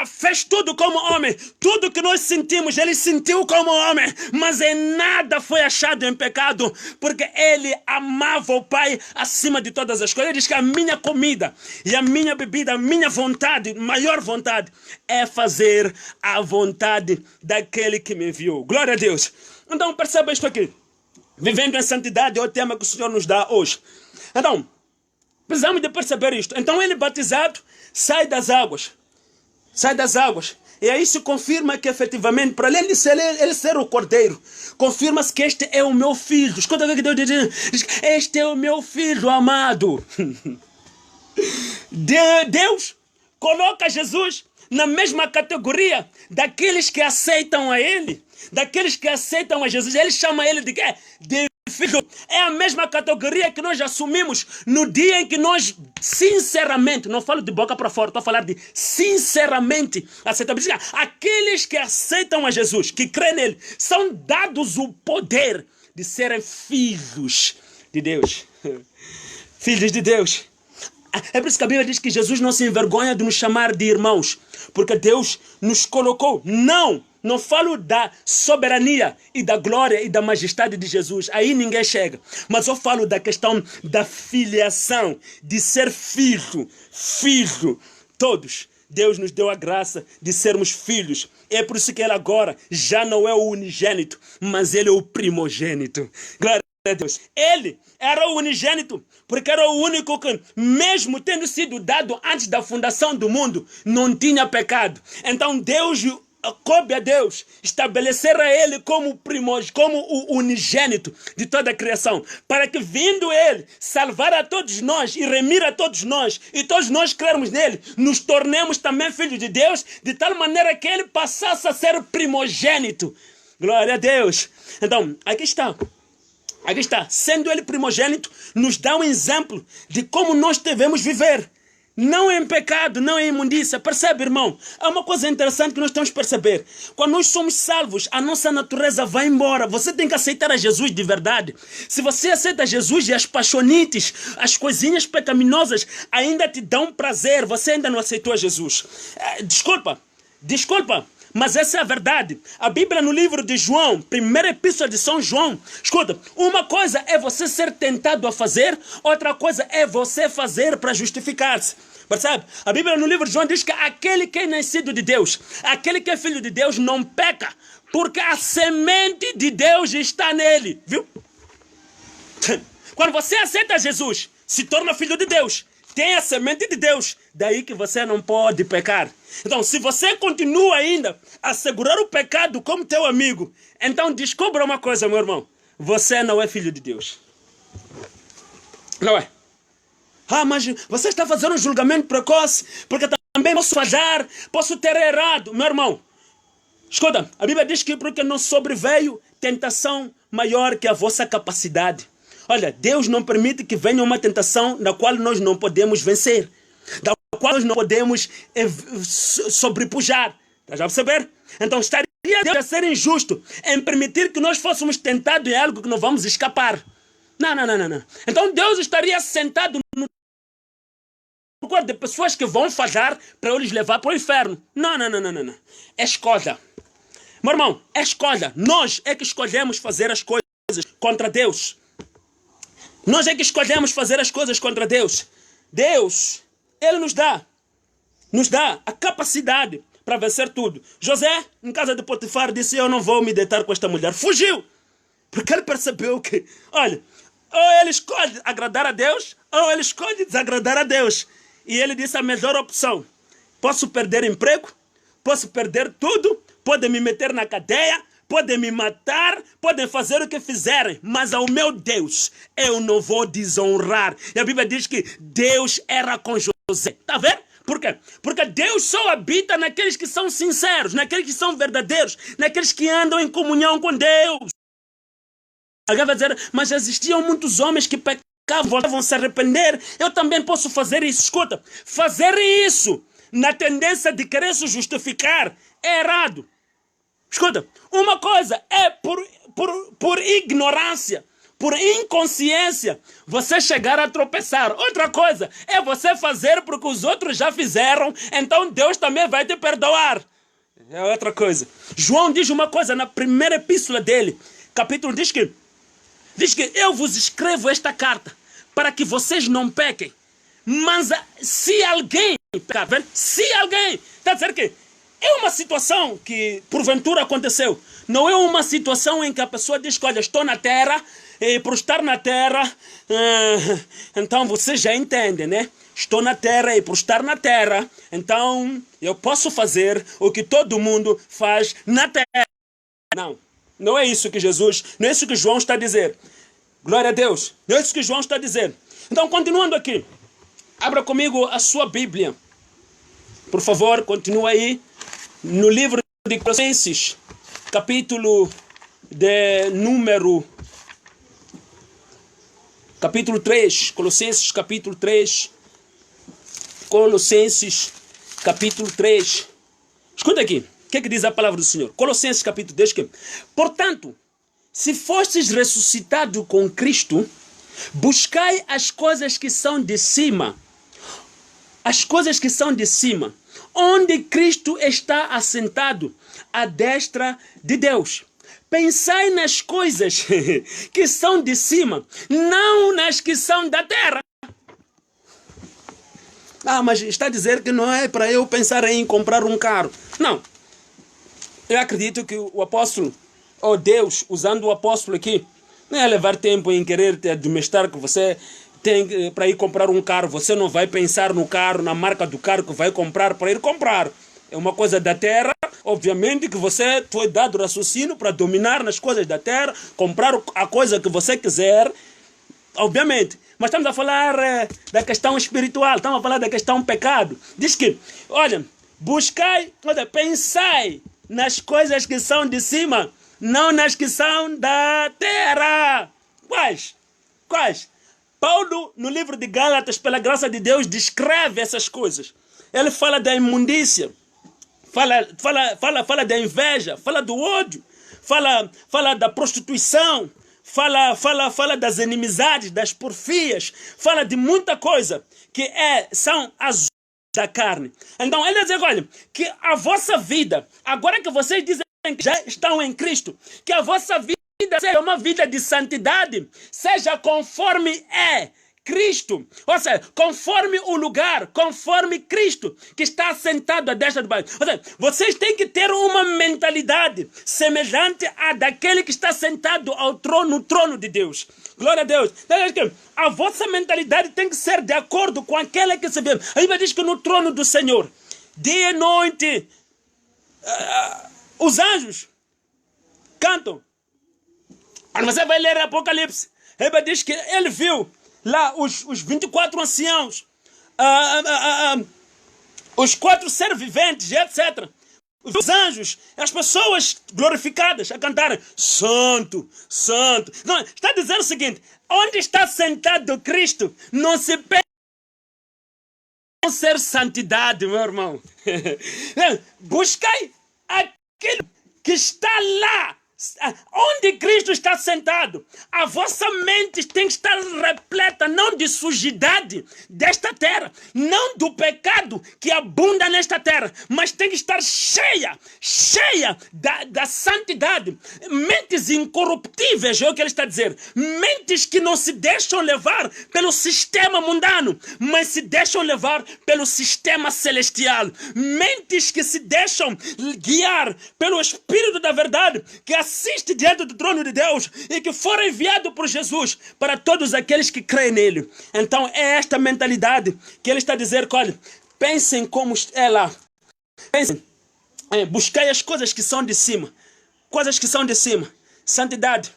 fez tudo como homem. Tudo que nós sentimos, ele sentiu como homem, mas em nada foi achado em pecado, porque ele amava o Pai acima de todas as coisas. Ele diz que a minha comida e a minha bebida, a minha vontade, maior vontade, é fazer a vontade daquele que me enviou. Glória a Deus. Então perceba isto aqui. Vivendo em santidade é o tema que o Senhor nos dá hoje. Então, precisamos de perceber isto. Então ele batizado sai das águas. Sai das águas. E aí se confirma que efetivamente, para além de ele ser o cordeiro, confirma-se que este é o meu filho. Escuta o que Deus diz. Este é o meu filho amado. Deus coloca Jesus na mesma categoria daqueles que aceitam a ele. Daqueles que aceitam a Jesus. Ele chama ele de quê? De filho. É a mesma categoria que nós assumimos no dia em que nós sinceramente, não falo de boca para fora, estou a falar de sinceramente aceitamos. Aqueles que aceitam a Jesus, que creem nele, são dados o poder de serem filhos de Deus. Filhos de Deus. É por isso que a Bíblia diz que Jesus não se envergonha de nos chamar de irmãos, porque Deus nos colocou. Não falo da soberania e da glória e da majestade de Jesus. Aí ninguém chega. Mas eu falo da questão da filiação, de ser filho. Filho. Todos. Deus nos deu a graça de sermos filhos. É por isso que ele agora já não é o unigênito, mas ele é o primogênito. Glória a Deus. Ele era o unigênito, porque era o único que, mesmo tendo sido dado antes da fundação do mundo, não tinha pecado. Então Deus... coube a Deus estabelecer a ele como o unigênito de toda a criação, para que vindo ele salvar a todos nós e remir a todos nós, e todos nós crermos nele, nos tornemos também filhos de Deus, de tal maneira que ele passasse a ser primogênito. Glória a Deus. Então, aqui está, sendo ele primogênito, nos dá um exemplo de como nós devemos viver. Não em pecado, não em imundícia. Percebe, irmão? Há uma coisa interessante que nós temos que perceber. Quando nós somos salvos, a nossa natureza vai embora. Você tem que aceitar a Jesus de verdade. Se você aceita Jesus e as paixonites, as coisinhas pecaminosas ainda te dão prazer, você ainda não aceitou a Jesus. Desculpa. Mas essa é a verdade. A Bíblia no livro de João, primeira epístola de São João, escuta, uma coisa é você ser tentado a fazer, outra coisa é você fazer para justificar-se. Percebe? A Bíblia no livro de João diz que aquele que é nascido de Deus, aquele que é filho de Deus não peca, porque a semente de Deus está nele. Viu? Quando você aceita Jesus, se torna filho de Deus, tem a semente de Deus, daí que você não pode pecar. Então, se você continua ainda a segurar o pecado como teu amigo, então descubra uma coisa, meu irmão. Você não é filho de Deus. Não é. Mas você está fazendo um julgamento precoce, porque também posso falhar, posso ter errado. Meu irmão, escuta, a Bíblia diz que porque não sobreveio tentação maior que a vossa capacidade. Olha, Deus não permite que venha uma tentação na qual nós não podemos vencer, da qual nós não podemos sobrepujar. Está já a perceber? Então estaria Deus a ser injusto em permitir que nós fôssemos tentados em algo que não vamos escapar. Não. Então Deus estaria sentado no lugar de pessoas que vão falhar para eu lhes levar para o inferno. Não. Escolha. Meu irmão, escolha. Nós é que escolhemos fazer as coisas contra Deus. Nós é que escolhemos fazer as coisas contra Deus. Deus, Ele nos dá a capacidade para vencer tudo. José, em casa de Potifar, disse, eu não vou me deitar com esta mulher. Fugiu. Porque ele percebeu que, olha, Ou ele escolhe agradar a Deus, ou ele escolhe desagradar a Deus. E ele disse a melhor opção. Posso perder emprego, posso perder tudo, podem me meter na cadeia, podem me matar, podem fazer o que fizerem, mas ao meu Deus eu não vou desonrar. E a Bíblia diz que Deus era com José. Está vendo? Por quê? Porque Deus só habita naqueles que são sinceros, naqueles que são verdadeiros, naqueles que andam em comunhão com Deus. Alguém vai dizer, mas existiam muitos homens que pecavam, voltavam a se arrepender. Eu também posso fazer isso. Escuta, fazer isso na tendência de querer se justificar é errado. Escuta, uma coisa é por ignorância, por inconsciência, você chegar a tropeçar. Outra coisa é você fazer porque os outros já fizeram, então Deus também vai te perdoar. É outra coisa. João diz uma coisa na primeira epístola dele, capítulo, diz que eu vos escrevo esta carta para que vocês não pequem. Mas se alguém pecar, se alguém, está a dizer que é uma situação que porventura aconteceu. Não é uma situação em que a pessoa diz, olha, estou na terra, e por estar na terra, então você já entende, né? Estou na terra e por estar na terra, então eu posso fazer o que todo mundo faz na terra. Não, não é isso que Jesus, não é isso que João está a dizer. Glória a Deus, não é isso que João está a dizer. Então, continuando aqui, abra comigo a sua Bíblia. Por favor, continua aí. No livro de Colossenses, capítulo 3, Colossenses capítulo 3, Colossenses capítulo 3. Escuta aqui, o que é que diz a palavra do Senhor? Colossenses capítulo 3, que portanto, se fostes ressuscitado com Cristo, buscai as coisas que são de cima. As coisas que são de cima, onde Cristo está assentado à destra de Deus. Pensai nas coisas que são de cima, não nas que são da terra. Ah, mas está a dizer que não é para eu pensar em comprar um carro. Não. Eu acredito que o apóstolo, ou Deus, usando o apóstolo aqui, não é levar tempo em querer te admoestar que você tem para ir comprar um carro. Você não vai pensar no carro, na marca do carro que vai comprar para ir comprar. É uma coisa da terra. Obviamente que você foi dado raciocínio para dominar nas coisas da terra, comprar a coisa que você quiser. Obviamente. Mas estamos a falar da questão espiritual, estamos a falar da questão pecado. Diz que, olha, buscai, olha, pensai nas coisas que são de cima, não nas que são da terra. Quais? Paulo, no livro de Gálatas, pela graça de Deus, descreve essas coisas. Ele fala da imundícia, fala da inveja, fala do ódio, fala da prostituição, fala das inimizades, das porfias, fala de muita coisa que são as da carne. Então ele diz, olha, que a vossa vida, agora que vocês dizem que já estão em Cristo, que a vossa vida seja uma vida de santidade, seja conforme é Cristo, ou seja, conforme o lugar, conforme Cristo, que está sentado à destra do Pai. Ou seja, vocês têm que ter uma mentalidade semelhante à daquele que está sentado no trono de Deus. Glória a Deus. A vossa mentalidade tem que ser de acordo com aquela que se vê. A Bíblia diz que no trono do Senhor, dia e noite, os cantam. Mas você vai ler Apocalipse. A Bíblia diz que ele viu lá os 24 anciãos, os 4 seres viventes, etc. Os anjos, as pessoas glorificadas a cantarem Santo, Santo. Não, está dizendo o seguinte: onde está sentado Cristo, não se pede ser santidade, meu irmão. Buscai aquele que está lá. Onde Cristo está sentado, a vossa mente tem que estar repleta não de sujidade desta terra, não do pecado que abunda nesta terra, mas tem que estar cheia da santidade. Mentes incorruptíveis, é o que ele está a dizer. Mentes que não se deixam levar pelo sistema mundano, mas se deixam levar pelo sistema celestial. Mentes que se deixam guiar pelo Espírito da verdade, que assiste diante do trono de Deus e que foram enviado por Jesus para todos aqueles que creem nele. Então é esta mentalidade que ele está a dizer, olha, pensem como é lá. Pensem, buscai as coisas que são de cima. Coisas que são de cima. Santidade,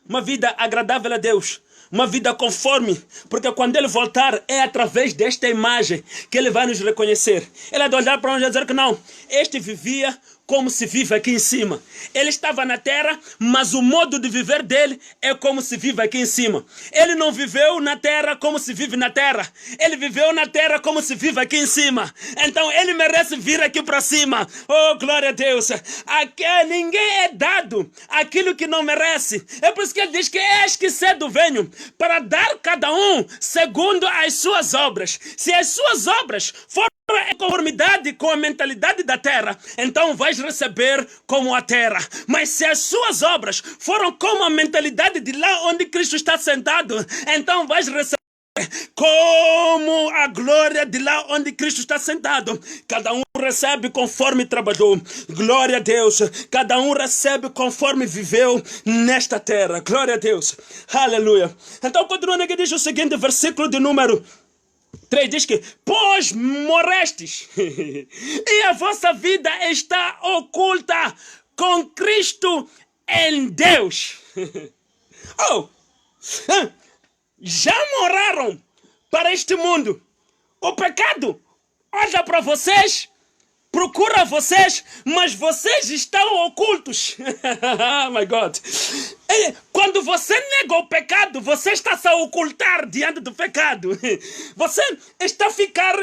uma vida agradável a Deus, uma vida conforme, porque quando ele voltar é através desta imagem que ele vai nos reconhecer. Ele vai olhar para nós e dizer que não, este vivia como se vive aqui em cima. Ele estava na terra, mas o modo de viver dele é como se vive aqui em cima. Ele não viveu na terra como se vive na terra. Ele viveu na terra como se vive aqui em cima. Então ele merece vir aqui para cima. Oh, glória a Deus. Aqui, ninguém é dado aquilo que não merece. É por isso que ele diz que eis que cedo venho para dar cada um segundo as suas obras. Se as suas obras forem em conformidade com a mentalidade da terra, então vais receber como a terra. Mas se as suas obras foram como a mentalidade de lá onde Cristo está sentado, então vais receber como a glória de lá onde Cristo está sentado. Cada um recebe conforme trabalhou. Glória a Deus. Cada um recebe conforme viveu nesta terra. Glória a Deus. Aleluia. Então continuando aqui, diz o seguinte versículo de número 3, diz que pois morrestes e a vossa vida está oculta com Cristo em Deus. Oh, já moraram para este mundo. O pecado olha para vocês, procura vocês, mas vocês estão ocultos. Oh my God. Quando você nega o pecado, você está se a ocultar diante do pecado. Você está a ficar,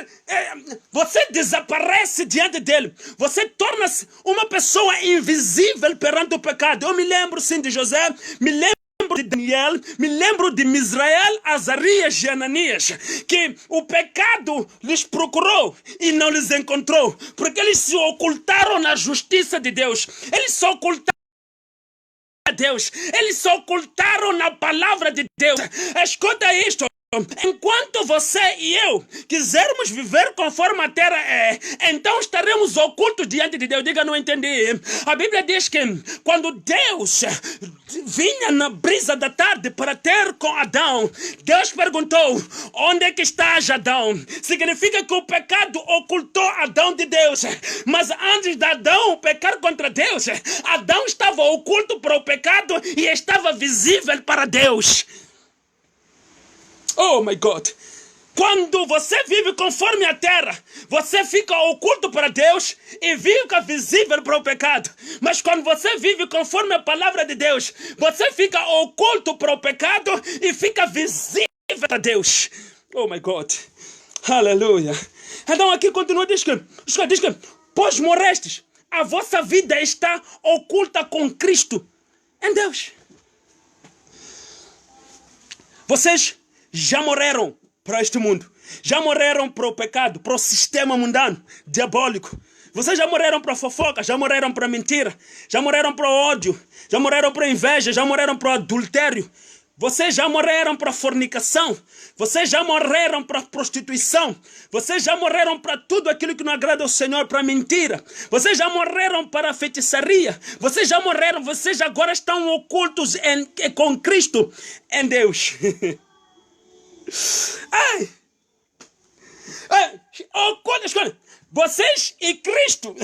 você desaparece diante dele. Você torna-se uma pessoa invisível perante o pecado. Eu me lembro sim de José, me lembro de Daniel, me lembro de Misrael, Azarias e Ananias, que o pecado lhes procurou e não lhes encontrou, porque eles se ocultaram na justiça de Deus. Eles se ocultaram a Deus, eles se ocultaram na palavra de Deus. Escuta isto. Enquanto você e eu quisermos viver conforme a terra é, então estaremos ocultos diante de Deus. Diga, não entendi. A Bíblia diz que quando Deus vinha na brisa da tarde para ter com Adão, Deus perguntou, onde é que estás, Adão? Significa que o pecado ocultou Adão de Deus. Mas antes de Adão pecar contra Deus, Adão estava oculto para o pecado e estava visível para Deus. Oh my God. Quando você vive conforme a terra, você fica oculto para Deus e fica visível para o pecado. Mas quando você vive conforme a palavra de Deus, você fica oculto para o pecado e fica visível para Deus. Oh my God. Aleluia. Então aqui continua, diz que pois morrestes, a vossa vida está oculta com Cristo em Deus. Vocês já morreram para este mundo. Já morreram para o pecado, para o sistema mundano, diabólico. Vocês já morreram para a fofoca, já morreram para a mentira, já morreram para o ódio, já morreram para a inveja, já morreram para o adultério. Vocês já morreram para a fornicação. Vocês já morreram para a prostituição. Vocês já morreram para tudo aquilo que não agrada ao Senhor, para a mentira. Vocês já morreram para a feitiçaria. Vocês já morreram, vocês agora estão ocultos com Cristo em Deus. Ai. Escolha. Vocês e Cristo.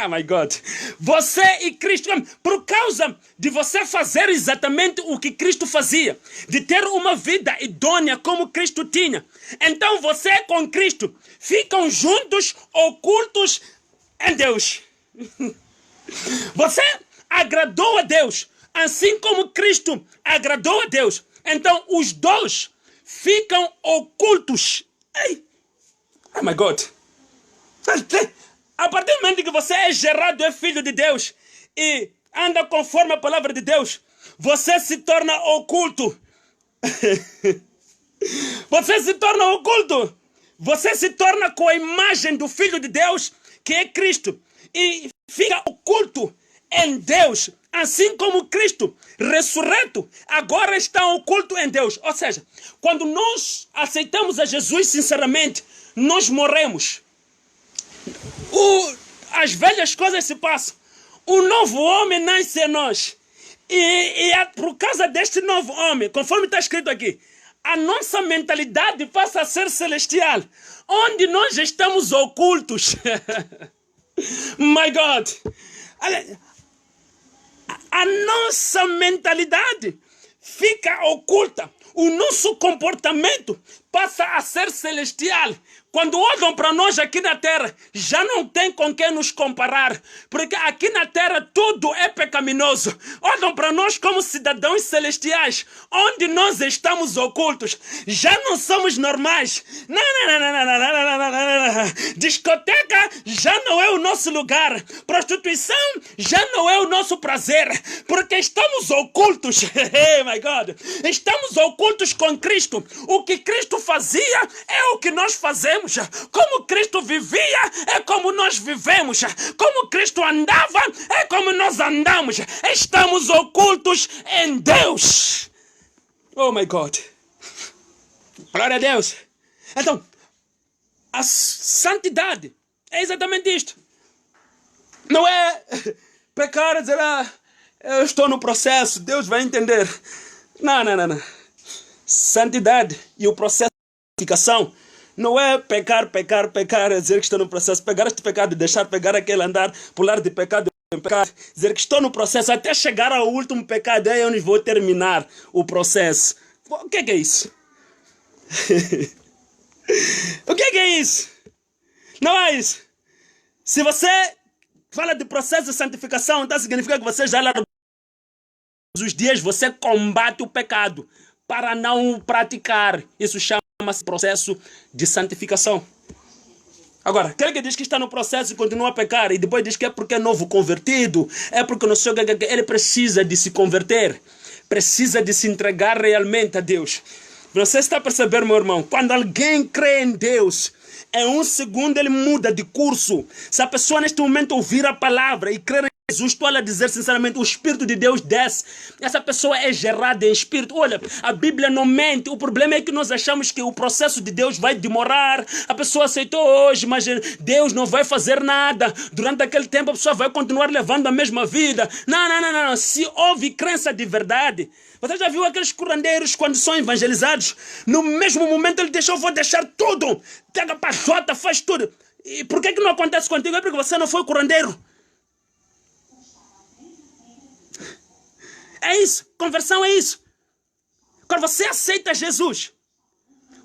Oh my God. Você e Cristo. Por causa de você fazer exatamente o que Cristo fazia, de ter uma vida idônea como Cristo tinha, então você com Cristo ficam juntos, ocultos em Deus. Você agradou a Deus, assim como Cristo agradou a Deus. Então os dois ficam ocultos. Oh my God. A partir do momento que você é gerado, é filho de Deus e anda conforme a palavra de Deus, você se torna oculto. Você se torna oculto. Você se torna com a imagem do Filho de Deus, que é Cristo. E fica oculto em Deus. Assim como Cristo, ressurreto, agora está oculto em Deus. Ou seja, quando nós aceitamos a Jesus sinceramente, nós morremos. As velhas coisas se passam. O novo homem nasce em nós. E é por causa deste novo homem, conforme está escrito aqui, a nossa mentalidade passa a ser celestial, onde nós estamos ocultos. My God! A nossa mentalidade fica oculta. O nosso comportamento passa a ser celestial. Quando olham para nós aqui na terra, já não tem com quem nos comparar. Porque aqui na terra tudo é pecaminoso. Olham para nós como cidadãos celestiais, onde nós estamos ocultos. Já não somos normais. Não. Discoteca já não é o nosso lugar. Prostituição já não é o nosso prazer. Porque estamos ocultos. Hey, my God. Estamos ocultos com Cristo. O que Cristo fazia é o que nós fazemos. Como Cristo vivia é como nós vivemos. Como Cristo andava é como nós andamos. Estamos ocultos em Deus. Oh my God. Glória a Deus. Então, a santidade é exatamente isto. Não é pecar e dizer, eu estou no processo, Deus vai entender. Não. Santidade e o processo de santificação não é pecar, dizer que estou no processo, pegar este pecado, deixar pegar aquele, andar, pular de pecado em pecado, dizer que estou no processo até chegar ao último pecado, é onde vou terminar o processo. O que é isso? O que é isso? Não é isso. Se você fala de processo de santificação, então significa que você já lá todos os dias você combate o pecado para não praticar. Isso chama-se processo de santificação. Agora, aquele que diz que está no processo e continua a pecar e depois diz que é porque é novo convertido, é porque não sei o que, ele precisa de se converter, precisa de se entregar realmente a Deus. Você está a perceber, meu irmão? Quando alguém crê em Deus, em um segundo ele muda de curso. Se a pessoa neste momento ouvir a palavra e crer em Jesus, estou a dizer sinceramente, o Espírito de Deus desce. Essa pessoa é gerada em Espírito. Olha, a Bíblia não mente. O problema é que nós achamos que o processo de Deus vai demorar. A pessoa aceitou hoje, mas Deus não vai fazer nada. Durante aquele tempo a pessoa vai continuar levando a mesma vida. Não. Se houve crença de verdade. Você já viu aqueles curandeiros quando são evangelizados? No mesmo momento ele deixou, vou deixar tudo. Pega pajota, faz tudo. E por que não acontece contigo? É porque você não foi curandeiro. É isso, conversão é isso. Quando você aceita Jesus,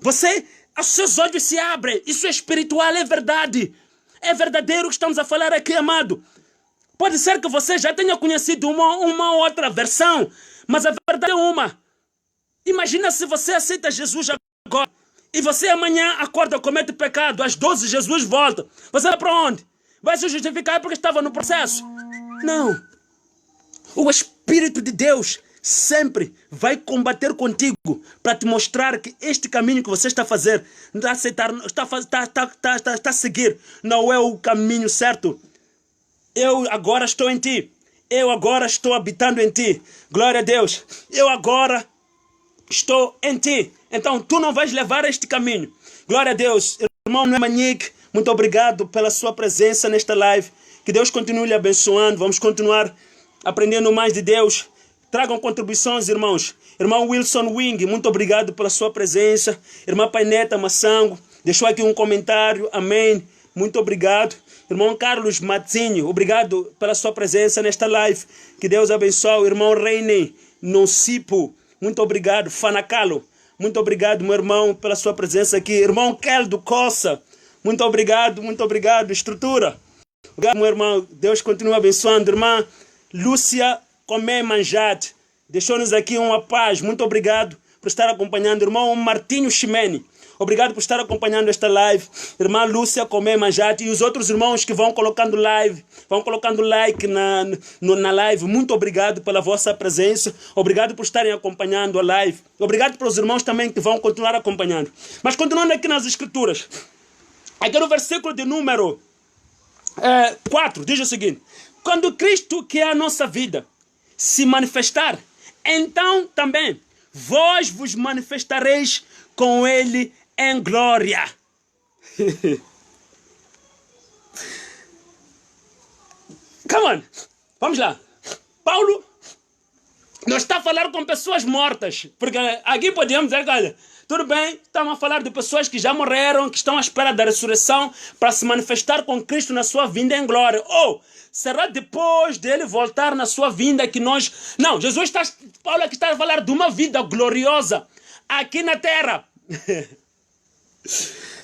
os seus olhos se abrem. Isso é espiritual, é verdade. É verdadeiro o que estamos a falar aqui, amado. Pode ser que você já tenha conhecido uma outra versão, mas a verdade é uma. Imagina se você aceita Jesus agora e você amanhã acorda, comete pecado, às 12 Jesus volta. Você vai para onde? Vai se justificar porque estava no processo? Não. O Espírito de Deus sempre vai combater contigo para te mostrar que este caminho que você está a fazer, está a seguir, não é o caminho certo. Eu agora estou em ti. Eu agora estou habitando em ti. Glória a Deus. Eu agora estou em ti. Então tu não vais levar este caminho. Glória a Deus. Irmão Manique, muito obrigado pela sua presença nesta live. Que Deus continue lhe abençoando. Vamos continuar aprendendo mais de Deus. Tragam contribuições, irmãos. Irmão Wilson Wing, muito obrigado pela sua presença. Irmã Paineta Massango, deixou aqui um comentário. Amém. Muito obrigado. Irmão Carlos Matzinho, obrigado pela sua presença nesta live. Que Deus abençoe. Irmão Reine Nocipo, muito obrigado. Fanacalo, muito obrigado, meu irmão, pela sua presença aqui. Irmão Keldo Coça, muito obrigado, muito obrigado. Estrutura, obrigado, meu irmão. Deus continue abençoando. Irmã Lúcia Comé Manjate, deixou-nos aqui uma paz. Muito obrigado por estar acompanhando. Irmão Martinho Ximene, Obrigado por estar acompanhando esta live. Irmã Lúcia Comé Manjate e os outros irmãos que vão colocando live, vão colocando like na live. Muito obrigado pela vossa presença. Obrigado por estarem acompanhando a live. Obrigado para os irmãos também que vão continuar acompanhando. Mas continuando aqui nas escrituras. Aqui no versículo de número 4, diz o seguinte: quando Cristo, que é a nossa vida, se manifestar, então também vós vos manifestareis com Ele em glória. Come on, vamos lá. Paulo não está a falar com pessoas mortas, porque aqui podemos dizer, olha, tudo bem, estamos a falar de pessoas que já morreram, que estão à espera da ressurreição para se manifestar com Cristo na sua vinda em glória. Ou será depois dele voltar na sua vinda que nós... Não, Paulo aqui está a falar de uma vida gloriosa aqui na terra.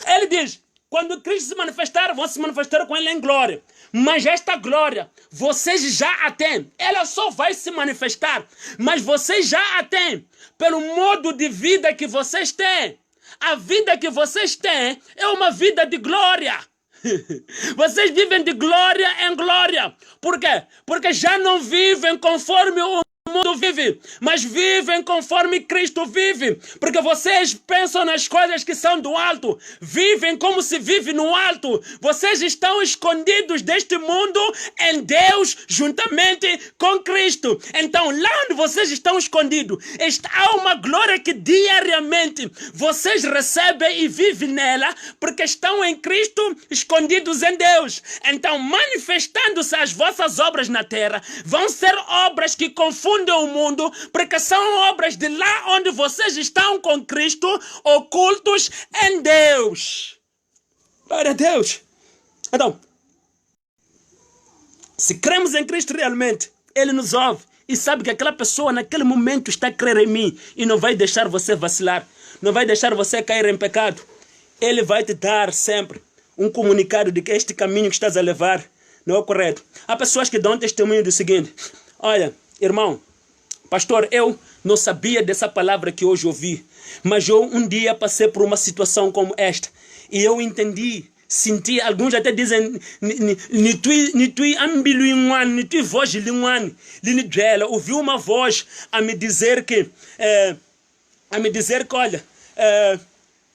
Ele diz, quando Cristo se manifestar, vão se manifestar com Ele em glória. Mas esta glória, vocês já a têm. Ela só vai se manifestar, mas vocês já a têm pelo modo de vida que vocês têm. A vida que vocês têm é uma vida de glória. Vocês vivem de glória em glória. Por quê? Porque já não vivem conforme o mundo vive, mas vivem conforme Cristo vive, porque vocês pensam nas coisas que são do alto, vivem como se vive no alto. Vocês estão escondidos deste mundo em Deus, juntamente com Cristo. Então lá onde vocês estão escondidos, há uma glória que diariamente vocês recebem e vivem nela, porque estão em Cristo, escondidos em Deus. Então, manifestando-se as vossas obras na terra, vão ser obras que confundem o mundo, porque são obras de lá onde vocês estão com Cristo, ocultos em Deus. Glória a Deus. Então, se cremos em Cristo realmente, Ele nos ouve e sabe que aquela pessoa naquele momento está a crer em mim e não vai deixar você vacilar, não vai deixar você cair em pecado. Ele vai te dar sempre um comunicado de que este caminho que estás a levar não é o correto. Há pessoas que dão testemunho do seguinte: olha, irmão, pastor, eu não sabia dessa palavra que hoje ouvi, mas eu um dia passei por uma situação como esta e eu entendi, senti, alguns até dizem, ouvi uma voz a me dizer que, olha,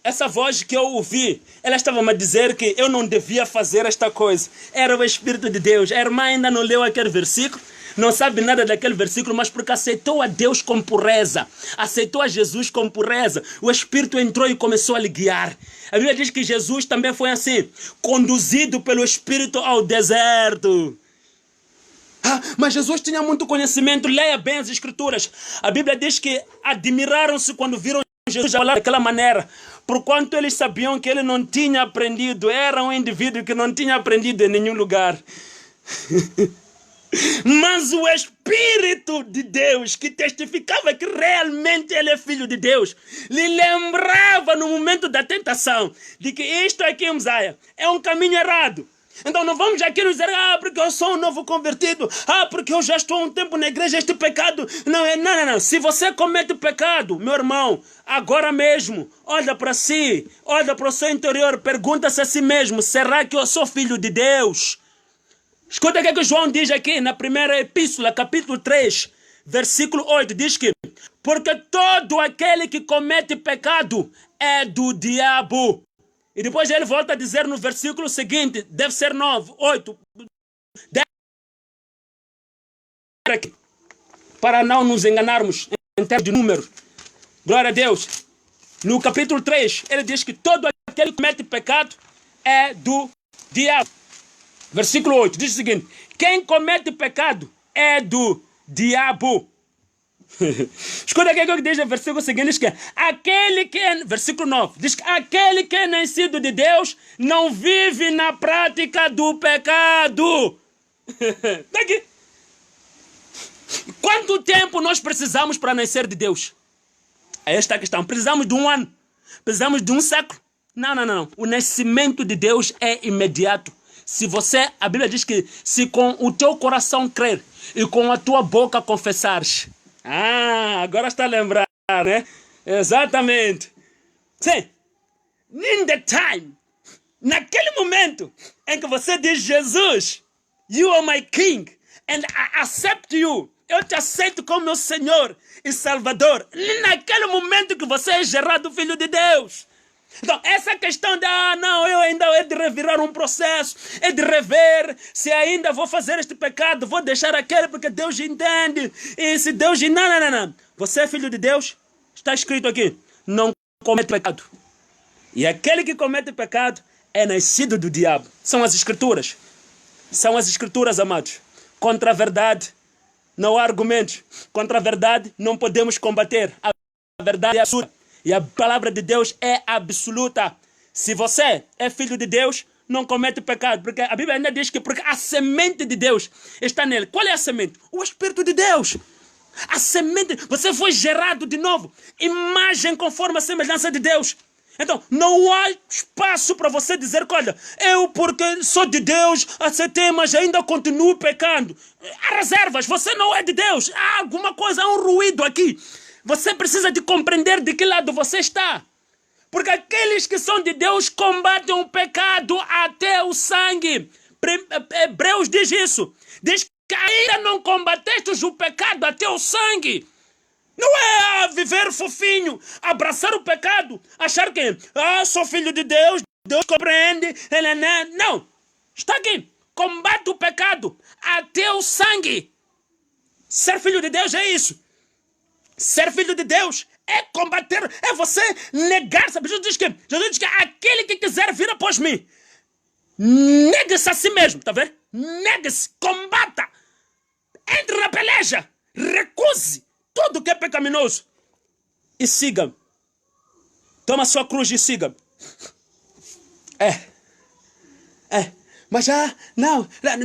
essa voz que eu ouvi, ela estava a dizer que eu não devia fazer esta coisa. Era o Espírito de Deus. A irmã ainda não leu aquele versículo, não sabe nada daquele versículo, mas porque aceitou a Deus com pureza, aceitou a Jesus com pureza, o Espírito entrou e começou a lhe guiar. A Bíblia diz que Jesus também foi assim, conduzido pelo Espírito ao deserto. Mas Jesus tinha muito conhecimento, leia bem as Escrituras. A Bíblia diz que admiraram-se quando viram Jesus falar daquela maneira, porquanto eles sabiam que ele não tinha aprendido, era um indivíduo que não tinha aprendido em nenhum lugar. Mas o Espírito de Deus, que testificava que realmente ele é filho de Deus, lhe lembrava no momento da tentação de que isto aqui, Messias, é um caminho errado. Então não vamos aqui nos dizer, porque eu sou um novo convertido, porque eu já estou há um tempo na igreja, este pecado. Não. Se você comete pecado, meu irmão, agora mesmo, olha para si, olha para o seu interior, pergunta-se a si mesmo, será que eu sou filho de Deus? Escuta o que João diz aqui na primeira epístola, capítulo 3, versículo 8, diz que porque todo aquele que comete pecado é do diabo. E depois ele volta a dizer no versículo seguinte, deve ser 9, 8, 10, para não nos enganarmos em termos de número. Glória a Deus. No capítulo 3, ele diz que todo aquele que comete pecado é do diabo. Versículo 8 diz o seguinte: quem comete pecado é do diabo. Escuta o que diz no versículo seguinte, diz que aquele que é, versículo 9, diz que aquele que é nascido de Deus não vive na prática do pecado. Daqui. Quanto tempo nós precisamos para nascer de Deus? É esta a questão. Precisamos de um ano? Precisamos de um século? Não. O nascimento de Deus é imediato. Se você, a Bíblia diz que se com o teu coração crer e com a tua boca confessares. Agora está a lembrar, né? Exatamente. Sim. In the time, naquele momento em que você diz, Jesus, you are my king, and I accept you. Eu te aceito como meu Senhor e Salvador. Naquele momento que você é gerado filho de Deus. Então, essa questão de, não, eu ainda é de revirar um processo, é de rever, se ainda vou fazer este pecado, vou deixar aquele porque Deus entende. E se Deus... Não. Você é filho de Deus, está escrito aqui, não comete pecado. E aquele que comete pecado é nascido do diabo. São as escrituras. São as escrituras, amados. Contra a verdade não há argumentos. Contra a verdade não podemos combater. A verdade é absoluta. E a palavra de Deus é absoluta. Se você é filho de Deus, não comete pecado. Porque a Bíblia ainda diz que porque a semente de Deus está nele. Qual é a semente? O Espírito de Deus. A semente. Você foi gerado de novo. Imagem conforme a semelhança de Deus. Então, não há espaço para você dizer que, olha, eu porque sou de Deus, aceitei, mas ainda continuo pecando. Há reservas, você não é de Deus. Há alguma coisa, há um ruído aqui. Você precisa de compreender de que lado você está. Porque aqueles que são de Deus combatem o pecado até o sangue. Hebreus diz isso. Diz que ainda não combatestes o pecado até o sangue. Não é viver fofinho, abraçar o pecado, achar que, sou filho de Deus, Deus compreende. Não, está aqui. Combate o pecado até o sangue. Ser filho de Deus é isso. Ser filho de Deus é combater, é você negar-se. Jesus diz que aquele que quiser vir após mim, negue-se a si mesmo, está vendo? Negue-se, combata, entre na peleja, recuse tudo que é pecaminoso e siga. Toma sua cruz e siga. Mas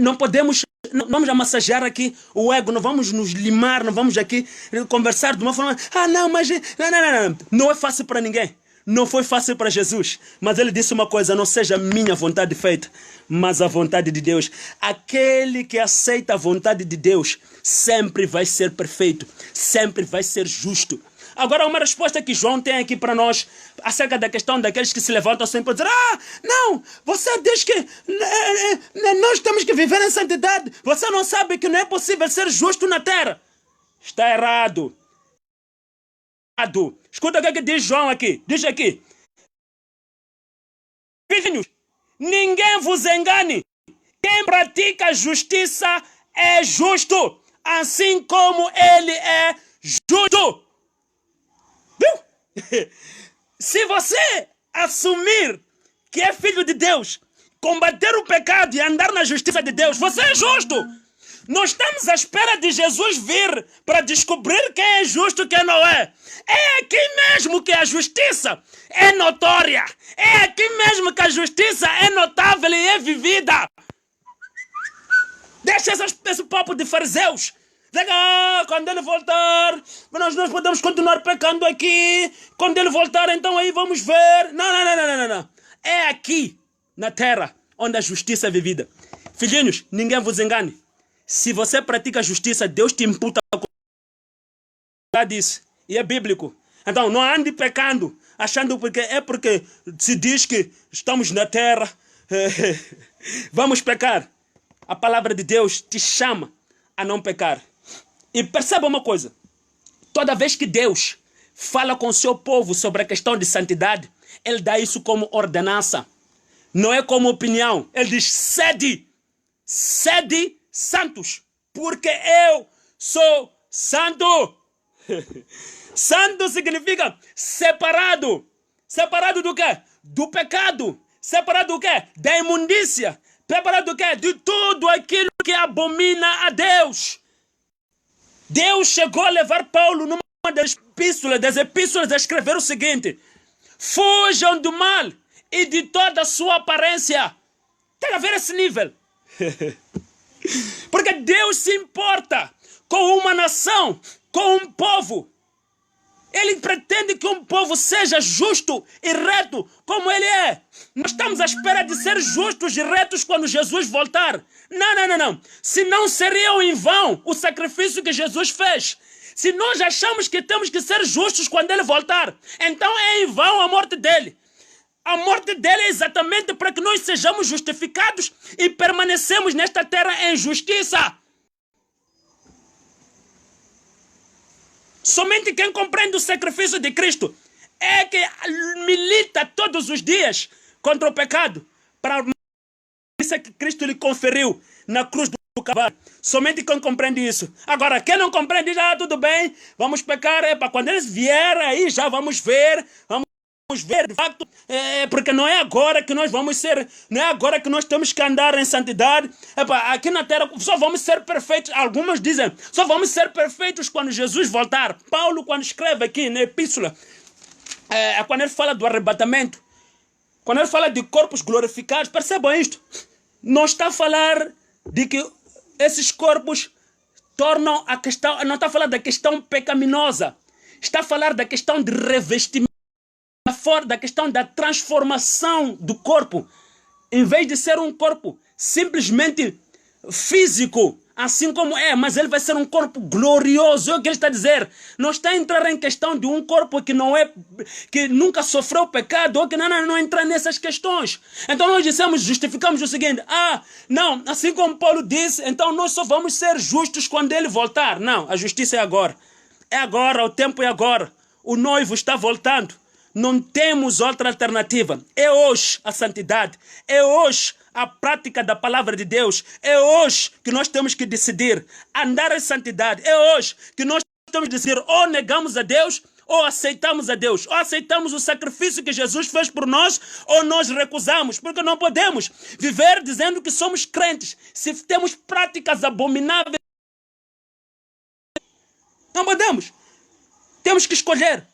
não podemos, não vamos massagear aqui o ego, não vamos nos limar, não vamos aqui conversar de uma forma, não é fácil para ninguém. Não foi fácil para Jesus, mas ele disse uma coisa, não seja minha vontade feita, mas a vontade de Deus. Aquele que aceita a vontade de Deus sempre vai ser perfeito, sempre vai ser justo. Agora, uma resposta que João tem aqui para nós acerca da questão daqueles que se levantam sempre para dizer, não, você diz que nós temos que viver em santidade. Você não sabe que não é possível ser justo na terra. Está errado. Escuta o que diz João aqui. Diz aqui. Filhinhos, ninguém vos engane. Quem pratica justiça é justo, assim como ele é justo. Viu? Se você assumir que é filho de Deus, combater o pecado e andar na justiça de Deus, você é justo. Nós estamos à espera de Jesus vir para descobrir quem é justo e quem não é. É aqui mesmo que a justiça é notória. É aqui mesmo que a justiça é notável e é vivida. Deixa esse papo de fariseus. Quando ele voltar, nós podemos continuar pecando aqui. Quando ele voltar, então aí vamos ver. Não. É aqui, na terra, onde a justiça é vivida. Filhinhos, ninguém vos engane. Se você pratica justiça, Deus te imputa com disso. E é bíblico. Então, não ande pecando, achando porque se diz que estamos na terra, vamos pecar. A palavra de Deus te chama a não pecar. E perceba uma coisa. Toda vez que Deus fala com o seu povo sobre a questão de santidade, Ele dá isso como ordenança. Não é como opinião. Ele diz, sede santos, porque eu sou santo. Santo significa separado. Separado do quê? Do pecado. Separado do quê? Da imundícia. Separado do quê? De tudo aquilo que abomina a Deus. Deus chegou a levar Paulo numa das epístolas a escrever o seguinte: fujam do mal e de toda a sua aparência. Tem a ver esse nível. Porque Deus se importa com uma nação, com um povo. Ele pretende que um povo seja justo e reto como ele é. Nós estamos à espera de ser justos e retos quando Jesus voltar. Não. Senão seria em vão o sacrifício que Jesus fez. Se nós achamos que temos que ser justos quando ele voltar, então é em vão a morte dele. A morte dele é exatamente para que nós sejamos justificados e permanecemos nesta terra em justiça. Somente quem compreende o sacrifício de Cristo é que milita todos os dias contra o pecado, para a justiça que Cristo lhe conferiu na cruz do Calvário. Somente quem compreende isso. Agora, quem não compreende, já tudo bem, vamos pecar, quando eles vierem aí, já vamos ver de facto, porque não é agora que nós vamos ser, não é agora que nós temos que andar em santidade. Aqui na terra só vamos ser perfeitos. Alguns dizem, só vamos ser perfeitos quando Jesus voltar. Paulo, quando escreve aqui na epístola, quando ele fala do arrebatamento, quando ele fala de corpos glorificados, percebam isto, não está a falar de que esses corpos tornam a questão, não está a falar da questão pecaminosa, está a falar da questão de revestimento, da questão da transformação do corpo. Em vez de ser um corpo simplesmente físico, assim como é, mas ele vai ser um corpo glorioso. É o que ele está a dizer. Não está a entrar em questão de um corpo que não é, que nunca sofreu pecado, ou que não entra nessas questões. Então nós dissemos, justificamos o seguinte: não, assim como Paulo disse, então nós só vamos ser justos quando ele voltar. Não, a justiça é agora. É agora, o tempo é agora. O noivo está voltando. Não temos outra alternativa. É hoje a santidade. É hoje a prática da palavra de Deus. É hoje que nós temos que decidir andar em santidade. É hoje que nós temos que decidir ou negamos a Deus ou aceitamos a Deus. Ou aceitamos o sacrifício que Jesus fez por nós ou nós recusamos. Porque não podemos viver dizendo que somos crentes se temos práticas abomináveis. Não podemos. Temos que escolher.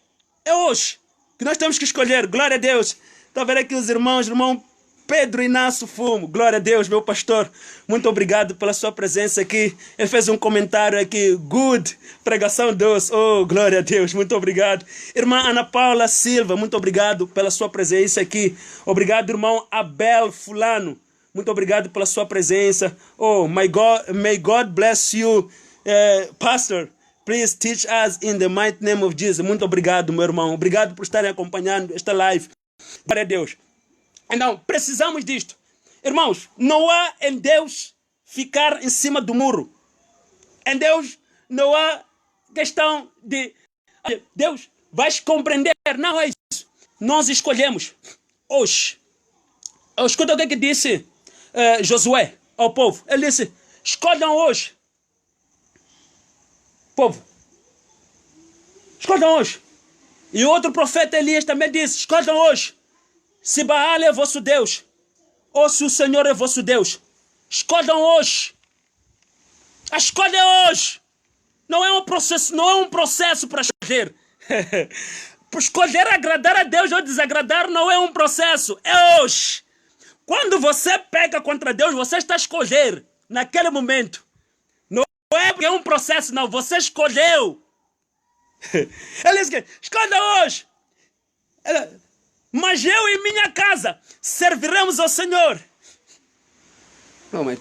É hoje que nós temos que escolher. Glória a Deus. Está a ver aqui os irmãos, irmão Pedro Inácio Fumo. Glória a Deus, meu pastor. Muito obrigado pela sua presença aqui. Ele fez um comentário aqui. Good. Pregação doce. Oh, glória a Deus. Muito obrigado. Irmã Ana Paula Silva, muito obrigado pela sua presença aqui. Obrigado, irmão Abel Fulano. Muito obrigado pela sua presença. Oh, may God bless you, pastor. Please teach us in the mighty name of Jesus. Muito obrigado, meu irmão. Obrigado por estarem acompanhando esta live. Glória a Deus. Então, precisamos disto. Irmãos, não há em Deus ficar em cima do muro. Em Deus não há questão de Deus vai compreender. Não é isso. Nós escolhemos hoje. Escuta o que disse Josué ao povo. Ele disse, escolham hoje. Povo, escolham hoje. E outro profeta Elias também disse, escolham hoje se Baal é vosso Deus ou se o Senhor é vosso Deus. Escolham hoje. A escolha é hoje. Não é um processo para escolher. Escolher agradar a Deus ou desagradar não é um processo, é hoje. Quando você peca contra Deus, você está a escolher naquele momento. Não é porque é um processo, não. Você escolheu. Ele disse que escolha hoje. Mas eu e minha casa serviremos ao Senhor. Oh,